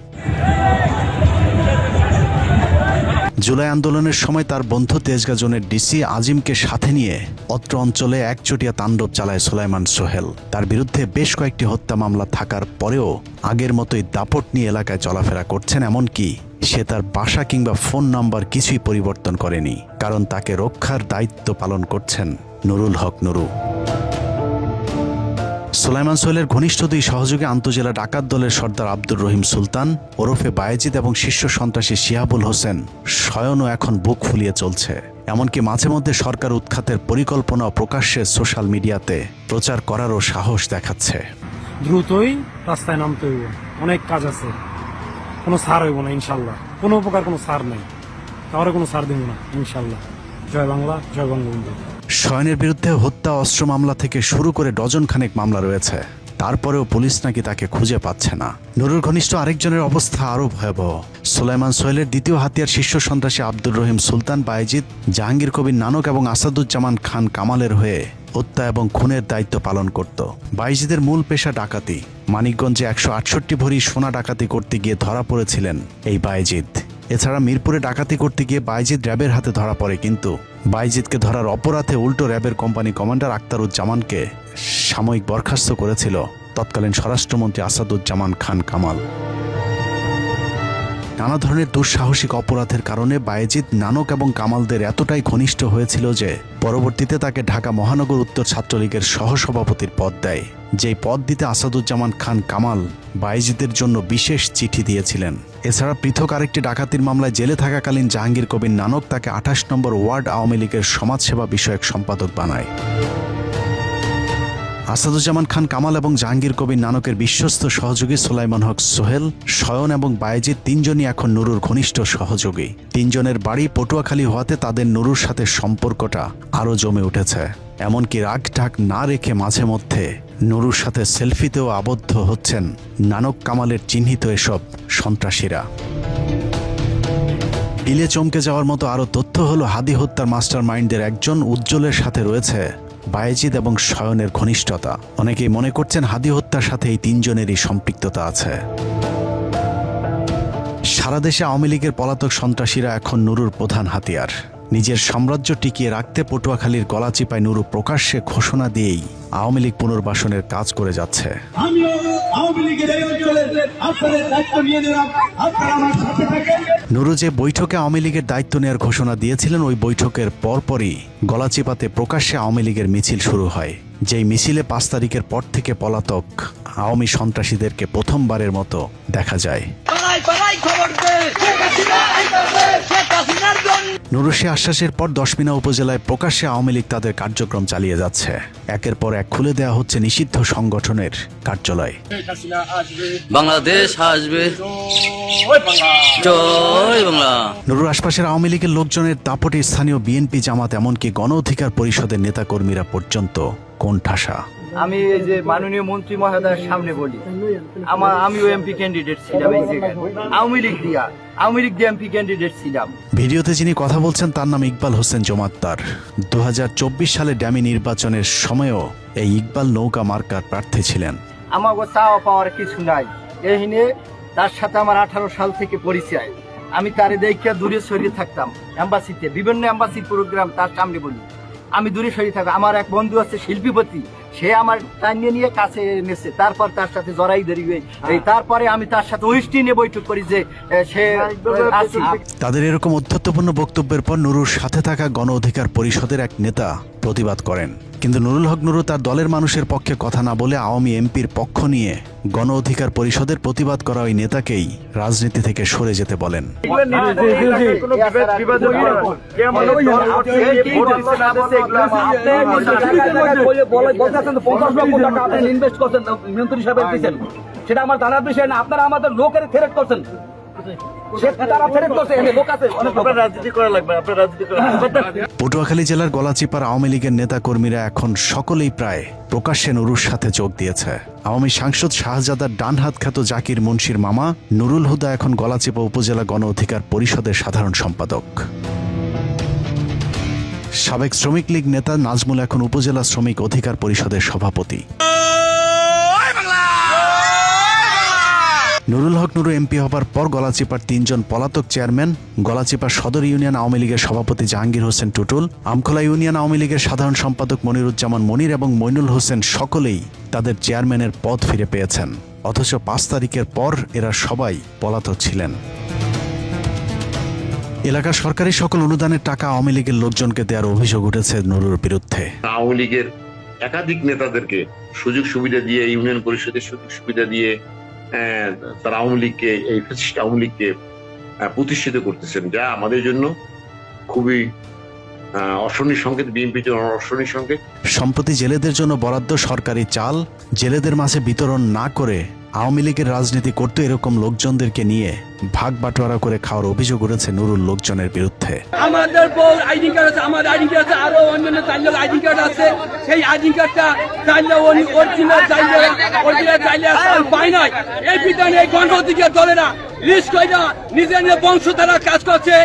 জুলাই আন্দোলনের সময় তার বন্ধু তেজগাঁ জোনের ডিসি আজিমকে সাথে নিয়ে অত্র অঞ্চলে একচটিয়া তাণ্ডব চালায় সুলাইমান সোহেল। তার বিরুদ্ধে বেশ কয়েকটি হত্যা মামলা থাকার পরেও আগের মতোই দাপট নিয়ে এলাকায় চলাফেরা করছেন। এমনকি সে তার বাসা কিংবা ফোন নাম্বার কিছুই পরিবর্তন করেনি, কারণ তাকে রক্ষার দায়িত্ব পালন করছেন নুরুল হক নুরু। সুলাইমান সোহেলের ঘনিষ্ঠ দুই সহযোগী আন্তজেলা ডাকাত দলের সর্দার আব্দুর রহিম সুলতান ওরফে বায়েজিদ এবং শীর্ষ সন্ত্রাসী শিহাবুল হোসেন স্বয়নও এখন বুক ফুলিয়ে চলছে। এমনকি মাঝে মধ্যে সরকার উৎখাতের পরিকল্পনা প্রকাশ্যে সোশ্যাল মিডিয়াতে প্রচার করারও সাহস দেখাচ্ছে। দ্রুতই রাস্তায় নামতে হইব, অনেক কাজ আছে, কোনো ছাড় হইব না ইনশাল্লাহ, কোনো উপকার কোনো ছাড় নাই, কারো কোনো ছাড় দিব না ইনশাল্লাহ। জয় বাংলা, জয় বঙ্গবন্ধু। শয়নের বিরুদ্ধে হত্যা, অস্ত্র মামলা থেকে শুরু করে ডজন খানেক মামলা রয়েছে, তারপরেও পুলিশ নাকি তাকে খুঁজে পাচ্ছে না। নুরুর ঘনিষ্ঠ আরেকজনের অবস্থা আরও ভয়াবহ। সুলাইমান সোহেলের দ্বিতীয় হাতিয়ার শীর্ষ সন্ত্রাসী আব্দুর রহিম সুলতান বায়েজিদ জাহাঙ্গীর কবির নানক এবং আসাদুজ্জামান খান কামালের হয়ে হত্যা এবং খুনের দায়িত্ব পালন করত। বায়েজিদের মূল পেশা ডাকাতি। মানিকগঞ্জে 168 ভরি সোনা ডাকাতি করতে গিয়ে ধরা পড়েছিলেন এই বায়েজিদ। এছাড়া মিরপুরে ডাকাতি করতে গিয়ে বায়েজিদ র্যাবের হাতে ধরা পড়ে, কিন্তু বায়েজিদকে ধরার অপরাধে উল্টো র্যাবের কোম্পানি কমান্ডার আখতারুজ্জামানকে সাময়িক বরখাস্ত করেছিল তৎকালীন স্বরাষ্ট্রমন্ত্রী আসাদুজ্জামান খান কামাল। নানা ধরনের দুঃসাহসিক অপরাধের কারণে বায়েজিদ নানক এবং কামালদের এতটাই ঘনিষ্ঠ হয়েছিল যে পরবর্তীতে তাকে ঢাকা মহানগর উত্তর ছাত্রলীগের সহসভাপতির পদ দেয়। যেই পদ দিতে আসাদুজ্জামান খান কামাল বায়েজিদের জন্য বিশেষ চিঠি দিয়েছিলেন। এছাড়া পৃথক আরেকটি ডাকাতির মামলায় জেলে থাকাকালীন জাহাঙ্গীর কবির নানক তাকে 28 নম্বর ওয়ার্ড আওয়ামী লীগের সমাজসেবা বিষয়ক সম্পাদক বানায়। আসাদুজ্জামান খান কামাল এবং জাহাঙ্গীর কবির নানকের বিশ্বস্ত সহযোগী সুলাইমান হক সোহেল, শয়ন এবং বায়েজিদ তিনজনই এখন নুরুর ঘনিষ্ঠ সহযোগী। তিনজনের বাড়ি পটুয়াখালী হওয়াতে তাদের নুরুর সাথে সম্পর্কটা আরও জমে উঠেছে। এমনকি রাগ ঢাক না রেখে মাঝে মধ্যে নুরুর সাথে সেলফিতেও আবদ্ধ হচ্ছেন নানক কামালের চিহ্নিত এসব সন্ত্রাসীরা। ইলে চমকে যাওয়ার মতো আরও তথ্য হলো হাদি হত্যার মাস্টার মাইন্ডদের একজন উজ্জ্বলের সাথে রয়েছে বায়েজিদ এবং শয়নের ঘনিষ্ঠতা। অনেকেই মনে করছেন হাদি হত্যার সাথে এই তিনজনেরই সম্পৃক্ততা আছে। সারা দেশে আওয়ামী লীগের পলাতক সন্ত্রাসীরা এখন নুরুর প্রধান হাতিয়ার। নিজের সাম্রাজ্য টিকিয়ে রাখতে পটুয়াখালীর গলাচিপায় নুরু প্রকাশ্যে ঘোষণা দিয়েই আওয়ামী লীগ পুনর্বাসনের কাজ করে যাচ্ছে। নুরু যে বৈঠকে আওয়ামী লীগের দায়িত্ব নেওয়ার ঘোষণা দিয়েছিলেন, ওই বৈঠকের পরপরই গলাচিপাতে প্রকাশ্যে আওয়ামী লীগের মিছিল শুরু হয়। যেই মিছিলে 5 তারিখের পর থেকে পলাতক আওয়ামী সন্ত্রাসীদেরকে প্রথমবারের মতো দেখা যায়। নুরুশি আশ্বাসের পর দশমিনা উপজেলায় প্রকাশ্যে আওয়ামী লীগ তাদের কার্যক্রম চালিয়ে যাচ্ছে। একের পর এক খুলে দেওয়া হচ্ছে নিষিদ্ধ সংগঠনের কার্যালয়। বাংলাদেশ আসবে, জয় বাংলা। নুরুর আশপাশের আওয়ামী লীগের লোকজনের দাপটে স্থানীয় বিএনপি, জামাত, এমনকি গণ অধিকার পরিষদের নেতাকর্মীরা পর্যন্ত কোণঠাসা। আমি এই যে মাননীয় মন্ত্রী মহোদয়ের সামনে বলি, আমিও এমপি ক্যান্ডিডেট ছিলাম এই জায়গায়, আওয়ামী লীগ দিয়ে এমপি ক্যান্ডিডেট ছিলাম। ভিডিওতে যিনি কথা বলছেন তার নাম ইকবাল হোসেন জমাদ্দার। 2024 সালে ড্যামি নির্বাচনের সময়ও এই ইকবাল নৌকা মার্কার প্রার্থী ছিলেন। আমাকে চাওয়া পাওয়ার কিছু নাই, এহিনে তার সাথে আমার 18 সাল থেকে পরিচয়। আমি তারে দেখে দূরে সরিয়ে থাকতাম, এম্বাসিতে বিভিন্ন এম্বাসির প্রোগ্রাম তার সামনে বলি, আমি দূরে সরিয়ে থাকতাম। আমার এক বন্ধু আছে শিল্পীপতি, সে আমার টাইনিয়ে নিয়ে কাছে এনেছে, তারপর তার সাথে জড়াই ধরিবে, এই তারপরে আমি তার সাথে ওইষ্টি নিয়ে বৈঠক করি যে সে আছে। তাদের এরকম অধ্যত্বপূর্ণ বক্তব্যের পর নুরুর সাথে থাকা গণ অধিকার পরিষদের এক নেতা প্রতিবাদ করেন, কিন্তু নুরুল হক নুরু তার দলের মানুষের পক্ষে কথা না বলে আওয়ামী এমপির পক্ষ নিয়ে গণ অধিকার পরিষদের প্রতিবাদ করা ওই নেতাকেই রাজনীতি থেকে সরে যেতে বলেন। সেটা আমার জানার বিষয় না, আপনারা আমাদের লোকের থ্রেট করছেন। পটুয়াখালী জেলার গলাচিপার আওয়ামী লীগের নেতা কর্মীরা এখন সকলেই প্রায় প্রকাশ্যে নুরুর সাথে যোগ দিয়েছে। আওয়ামী সাংসদ শাহজাদার ডানহাত খ্যাত জাকির মুন্সির মামা নুরুল হুদা এখন গলাচিপা উপজেলা গণ অধিকার পরিষদের সাধারণ সম্পাদক। সাবেক শ্রমিক লীগ নেতা নাজমুল এখন উপজেলা শ্রমিক অধিকার পরিষদের সভাপতি। নুরুল হক নুরু এমপি হবার পর গলাচিপার 3 জন পলাতক চেয়ারম্যান, গলাচিপা সদর ইউনিয়ন আওয়ামী লীগের সভাপতি জাহাঙ্গীর হোসেন টুটুল, আমখোলা ইউনিয়ন আওয়ামী লীগের সাধারণ সম্পাদক মনিরুজ্জামান মনির এবং মইনুল হোসেন সকলেই তাদের চেয়ারম্যানের পদ ফিরে পেয়েছেন। অথচ 5 তারিখের পর এরা সবাই পলাতক ছিলেন। এলাকার সরকারি সকল অনুদানের টাকা আওয়ামী লীগের লোকজনকে দেওয়ার অভিযোগ উঠেছে নুরুর বিরুদ্ধে। আওয়ামী লীগের একাধিক নেতাদেরকে সুযোগ সুবিধা দিয়ে, ইউনিয়ন পরিষদের সুযোগ সুবিধা দিয়ে তারা আওয়ামী লীগকে, এই ফ্যাসিস্ট আওয়ামী লীগকে প্রতিষ্ঠিত করতেছেন, যা আমাদের জন্য খুবই অশনি সংকেত, বিএনপির জন্য অশনি সংকেত। সম্প্রতি জেলেদের জন্য বরাদ্দ সরকারি চাল জেলেদের মাঝে বিতরণ না করে আওয়ামী লীগের রাজনীতি করতে এরকম লোকজনদেরকে নিয়ে ভাগ বাটোয়ারা করে খাওয়ার অভিযোগ উঠেছে নুরুল লোকজনের বিরুদ্ধে। আমাদের বল আইডি কার্ড আছে, আমার আইডি কার্ড আছে, আরো অন্যান্য 4 লোক আইডি কার্ড আছে। সেই আইডি কার্ডটা চাইলে অরিজিনাল চাইলে পাই নাই। এই বিধানে এই গণ অধিকার দলেরা লিস্ট কইরা নিজের বংশ দ্বারা কাজ করছে।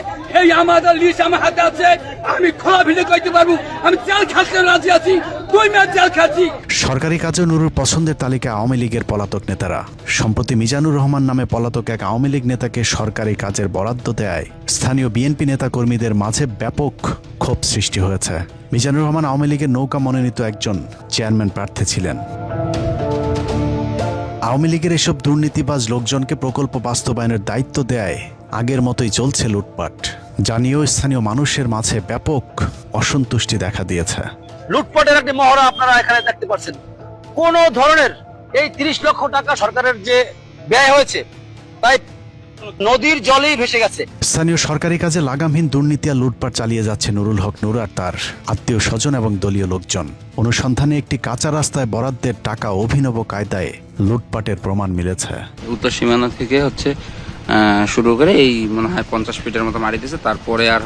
এই আমাদের লিস্ট আমার হাতে আছে, আমি খোলা ভিড়ে কইতে পারবো আমি জেল খাটতে রাজি আছি, 2 মাস জেল খাচ্ছি। সরকারি কাজে নুরুর পছন্দের তালিকায় আওয়ামী লীগের পলাতক নেতারা। সম্প্রতি মিজানুর রহমান নামে পলাতক এক আওয়ামী লীগ নেতাকে সরকারি কাজের বরাদ্দ দেয় স্থানীয় বিএনপি নেতা কর্মীদের মাঝে ব্যাপক ক্ষোভ সৃষ্টি হয়েছে। মিজানুর রহমান আওয়ামী লীগের নৌকা মনোনীত একজন চেয়ারম্যান প্রার্থী ছিলেন। আওয়ামী লীগের এসব দুর্নীতিবাজ লোকজনকে প্রকল্প বাস্তবায়নের দায়িত্ব দেয় আগের মতোই চলছে লুটপাট, জানিয়েও স্থানীয় মানুষের মাঝে ব্যাপক অসন্তুষ্টি দেখা দিয়েছে। লুটপাটের একটি মহড়া আপনারা এখানে দেখতে পাচ্ছেন। কোন ধরনের এই 30 লক্ষ টাকা সরকারের যে ব্যয় হয়েছে তাই নদীর জলেই ভেসে গেছে। স্থানীয় সরকারি কাজে লাগামহীন দুর্নীতি আর লুটপাট চালিয়ে যাচ্ছে নুরুল হক নুরু আর তার আত্মীয় স্বজন এবং দলীয় লোকজন। অনুসন্ধানে একটি কাঁচা রাস্তায় বরাদ্দের টাকা অভিনব কায়দায় লুটপাটের প্রমাণ মিলেছে। উত্তর সীমানা থেকে শুরু করে এই মনে হয় 50 ফিটের মতো মাটি দিয়েছে, তারপরে আর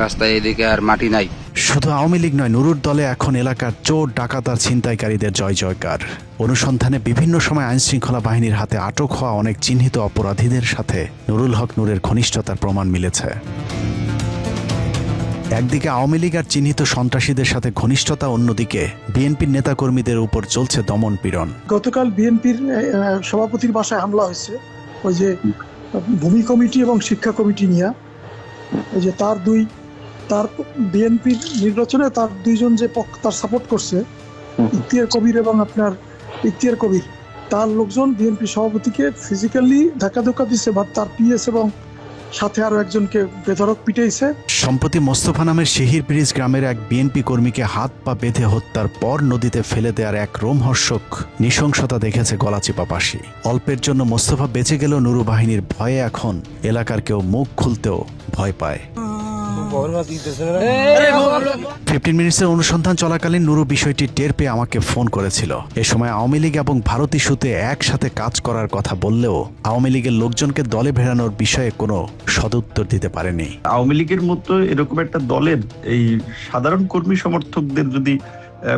রাস্তায় এদিকে আর মাটি নাই। শুধু আওয়ামী লীগ নয়, নুরুর দলে এখন এলাকার চোর ডাকাত আর ছিনতাইকারীদের জয় জয়কার। অনুসন্ধানে বিভিন্ন সময় আইন শৃঙ্খলা বাহিনীর হাতে আটক হওয়া অনেক চিহ্নিত অপরাধীদের সাথে নুরুল হক নুরের ঘনিষ্ঠতার প্রমাণ মিলেছে। একদিকে আওয়ামী লীগ আর চিহ্নিত সন্ত্রাসীদের সাথে ঘনিষ্ঠতা, অন্যদিকে বিএনপির নেতাকর্মীদের উপর চলছে দমন পীড়ন। গতকাল বিএনপির সভাপতির বাসায় হামলা হয়েছে, ওই যে ভূমি কমিটি এবং শিক্ষা কমিটি নিয়ে। ওই যে তার বিএনপির নির্বাচনে তার 2 জন যে তার সাপোর্ট করছে, ইখতিয়ার কবির এবং আপনার ইখতিয়ার কবির, তার লোকজন বিএনপি সভাপতিকে ফিজিক্যালি ধাক্কা দিচ্ছে, বা তার পিএস এবং সাথে আরো একজনকে বেধড়ক পিটাইছে। সম্প্রতি মোস্তফা নামের শিহির ব্রিজ গ্রামের এক বিএনপি কর্মীকে হাত পা বেঁধে হত্যার পর নদীতে ফেলে দেওয়ার এক রোমহর্ষক নৃশংসতা দেখেছে গলাচিপাবাসী। অল্পের জন্য মোস্তফা বেঁচে গেলেও নুরু বাহিনীর ভয়ে এখন এলাকার কেউ মুখ খুলতেও ভয় পায়। 15 মিনিটসের অনুসন্ধান চলাকালীন নুরু বিষয়টি টের পেয়ে আমাকে ফোন করেছিল। এ সময় আওয়ামী লীগ এবং ভারত ইস্যুতে একসাথে কাজ করার কথা বললেও আওয়ামী লীগের লোকজনকে দলে ভেড়ানোর বিষয়ে কোনো সদুত্তর দিতে পারেনি। আওয়ামী লীগের মতো এরকম একটা দলের এই সাধারণ কর্মী সমর্থকদের যদি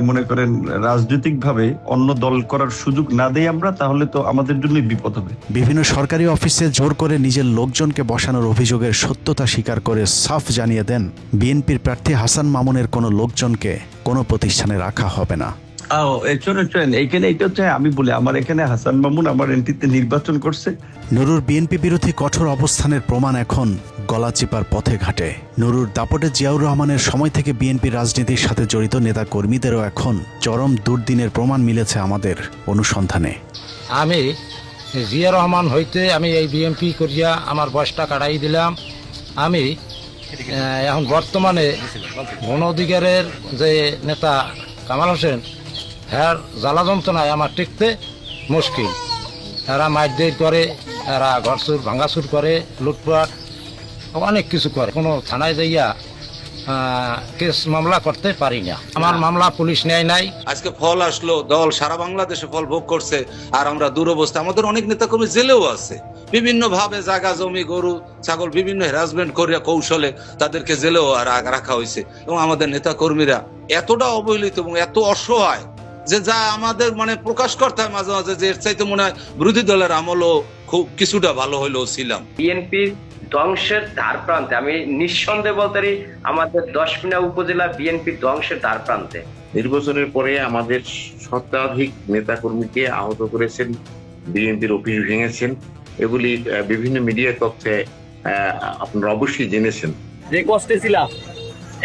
মনে করেন রাজনৈতিকভাবে অন্য দল করার সুযোগ না দেই আমরা, তাহলে তো আমাদের জন্যই বিপদ হবে। বিভিন্ন সরকারি অফিসে জোর করে নিজের লোকজনকে বসানোর অভিযোগের সত্যতা স্বীকার করে সাফ জানিয়ে দেন বিএনপির প্রার্থী হাসান মামুনের কোনো লোকজনকে কোনো প্রতিষ্ঠানে রাখা হবে না। শোনেন এইখানে এটা হচ্ছে আমি বলি আমার এখানে হাসান মামুন আমার এনটিতে নির্বাচন করছে। নুরুর বিএনপি বিরোধী কঠোর অবস্থানের প্রমাণ এখন গলাচিপার পথে ঘাটে। নুরুর দাপটে জিয়াউর রহমানের সময় থেকে বিএনপি রাজনীতির সাথে জড়িত নেতা কর্মীদেরও এখন চরম দুর্দিনের প্রমাণ মিলেছে আমাদের অনুসন্ধানে। আমি জিয়া রহমান হইতে আমি এই বিএনপি করিয়া আমার বয়সটা কাটাই দিলাম। আমি এখন বর্তমানে গণ অধিকারের যে নেতা কামাল হোসেন, হ্যার জ্বালা যন্ত্রণায় আমার টিকতে মুশকিল। এরা মারধর করে, এরা ঘরচুর ভাঙাচুর করে, লুটপাট অনেক কিছু করে। কোনো থানায় যাইয়া কেস মামলা করতে পারি না। আমার মামলা পুলিশ নেয় নাই। আজকে ফল আসলো, দল সারা বাংলাদেশে ফল ভোগ করছে, আর আমরা দুরবস্থা। আমাদের অনেক নেতাকর্মী জেলেও আছে, বিভিন্ন ভাবে জায়গা জমি গরু ছাগল বিভিন্ন হ্যারাসমেন্ট করিয়া কৌশলে তাদেরকে জেলেও রাখা হয়েছে। এবং আমাদের নেতাকর্মীরা এতটা অবহেলিত এবং এত অসহায় যে যা আমাদের মানে প্রকাশ করতে হয় মাঝে মাঝে, যে এর চাইতে মনে হয় বিরোধী দলের আমলও খুব কিছুটা ভালো হইলেও ছিলাম। বিএনপি ধ্বংসের ধার প্রান্তে, আমি নিঃসন্দেহে বলতে পারি আমাদের 10 উপজেলা বিএনপি ধ্বংসের ধার প্রান্তে। নির্বাচনের পরে আমাদের শতাধিক নেতাকর্মীকে আহত করেছেন, বিএনপির অফিস ভেঙেছেন। এগুলি বিভিন্ন মিডিয়া তথ্যে আপনারা অবশ্যই জেনেছেন। যে কষ্টে ছিলাম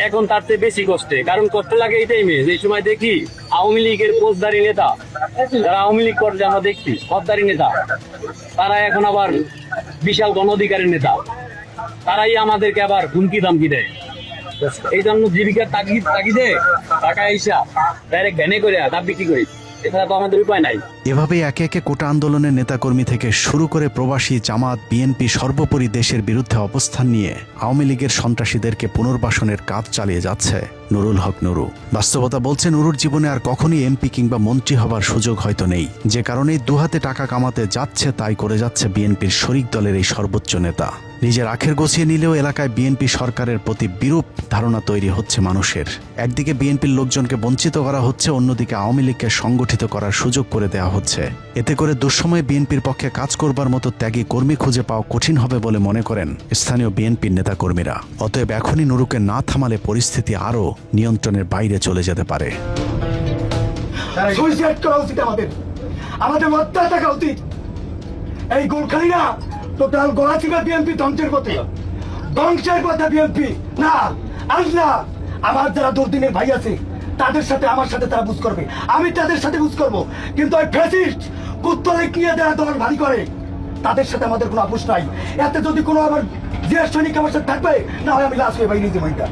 এখন তার চেয়ে বেশি কষ্টে, কারণ কষ্ট লাগে এই টাইমে যে সময় দেখি আওয়ামী লীগের পোস্টদারি নেতা, যারা আওয়ামী লীগ করে আমরা দেখছি পদদারি নেতা, তারা এখন আবার বিশাল গণ অধিকারের নেতা, তারাই আমাদেরকে আবার হুমকি দামকি দেয়। এই জন্য জীবিকার তাগিদে টাকা হিসা ডাইরেক্ট ভ্যানে করে দাম বিক্রি করি, এছাড়া তো আমাদের উপায় নাই। এভাবেই একে একে কোটা আন্দোলনের নেতাকর্মী থেকে শুরু করে প্রবাসী, জামাত, বিএনপি সর্বোপরি দেশের বিরুদ্ধে অবস্থান নিয়ে আওয়ামী লীগের সন্ত্রাসীদেরকে পুনর্বাসনের কাজ চালিয়ে যাচ্ছে নুরুল হক নুরু। বাস্তবতা বলছে নুরুর জীবনে আর কখনই এমপি কিংবা মন্ত্রী হবার সুযোগ হয়তো নেই, যে কারণেই দুহাতে টাকা কামাতে যাচ্ছে তাই করে যাচ্ছে বিএনপির শরিক দলের এই সর্বোচ্চ নেতা। নিজের আখের গোছিয়ে নিলেও এলাকায় বিএনপি সরকারের প্রতি বিরূপ ধারণা তৈরি হচ্ছে মানুষের। একদিকে বিএনপির লোকজনকে বঞ্চিত করা হচ্ছে, অন্যদিকে আওয়ামী লীগকে সংগঠিত করার সুযোগ করে দেওয়া হচ্ছে। এতে করে দুঃসময়ে বিএনপির পক্ষে কাজ করবার মতো ত্যাগী কর্মী খুঁজে পাওয়া কঠিন হবে বলে মনে করেন স্থানীয় বিএনপির নেতাকর্মীরা। অতএব এখনই নুরুকে না থামালে পরিস্থিতি আরও নিয়ন্ত্রণের বাইরে চলে যেতে পারে। সুইসাইড করা উচিত, আমাদের মধ্যে থাকা উচিত। এই গোলখালিরা টোটাল গলাচিপা বিএনপি ধ্বংসের পথে, ধ্বংসের পথে বিএনপি। না আজ না, আমার যারা দুর্দিনের ভাই আছে তাদের সাথে আমার সাথে তারা বুঝ করবে, আমি তাদের সাথে বুঝ করবো। কিন্তু ওই ফ্যাসিস্ট কুত্তলিক নিয়ে যারা দল ভারী করে তাদের সাথে আমাদের কোনো আপোষ নাই। এতে যদি কোনো আমার যে সৈনিক আমার সাথে থাকবে, না হয় আমি লাশ হয়ে বাইরে যে ভাইটা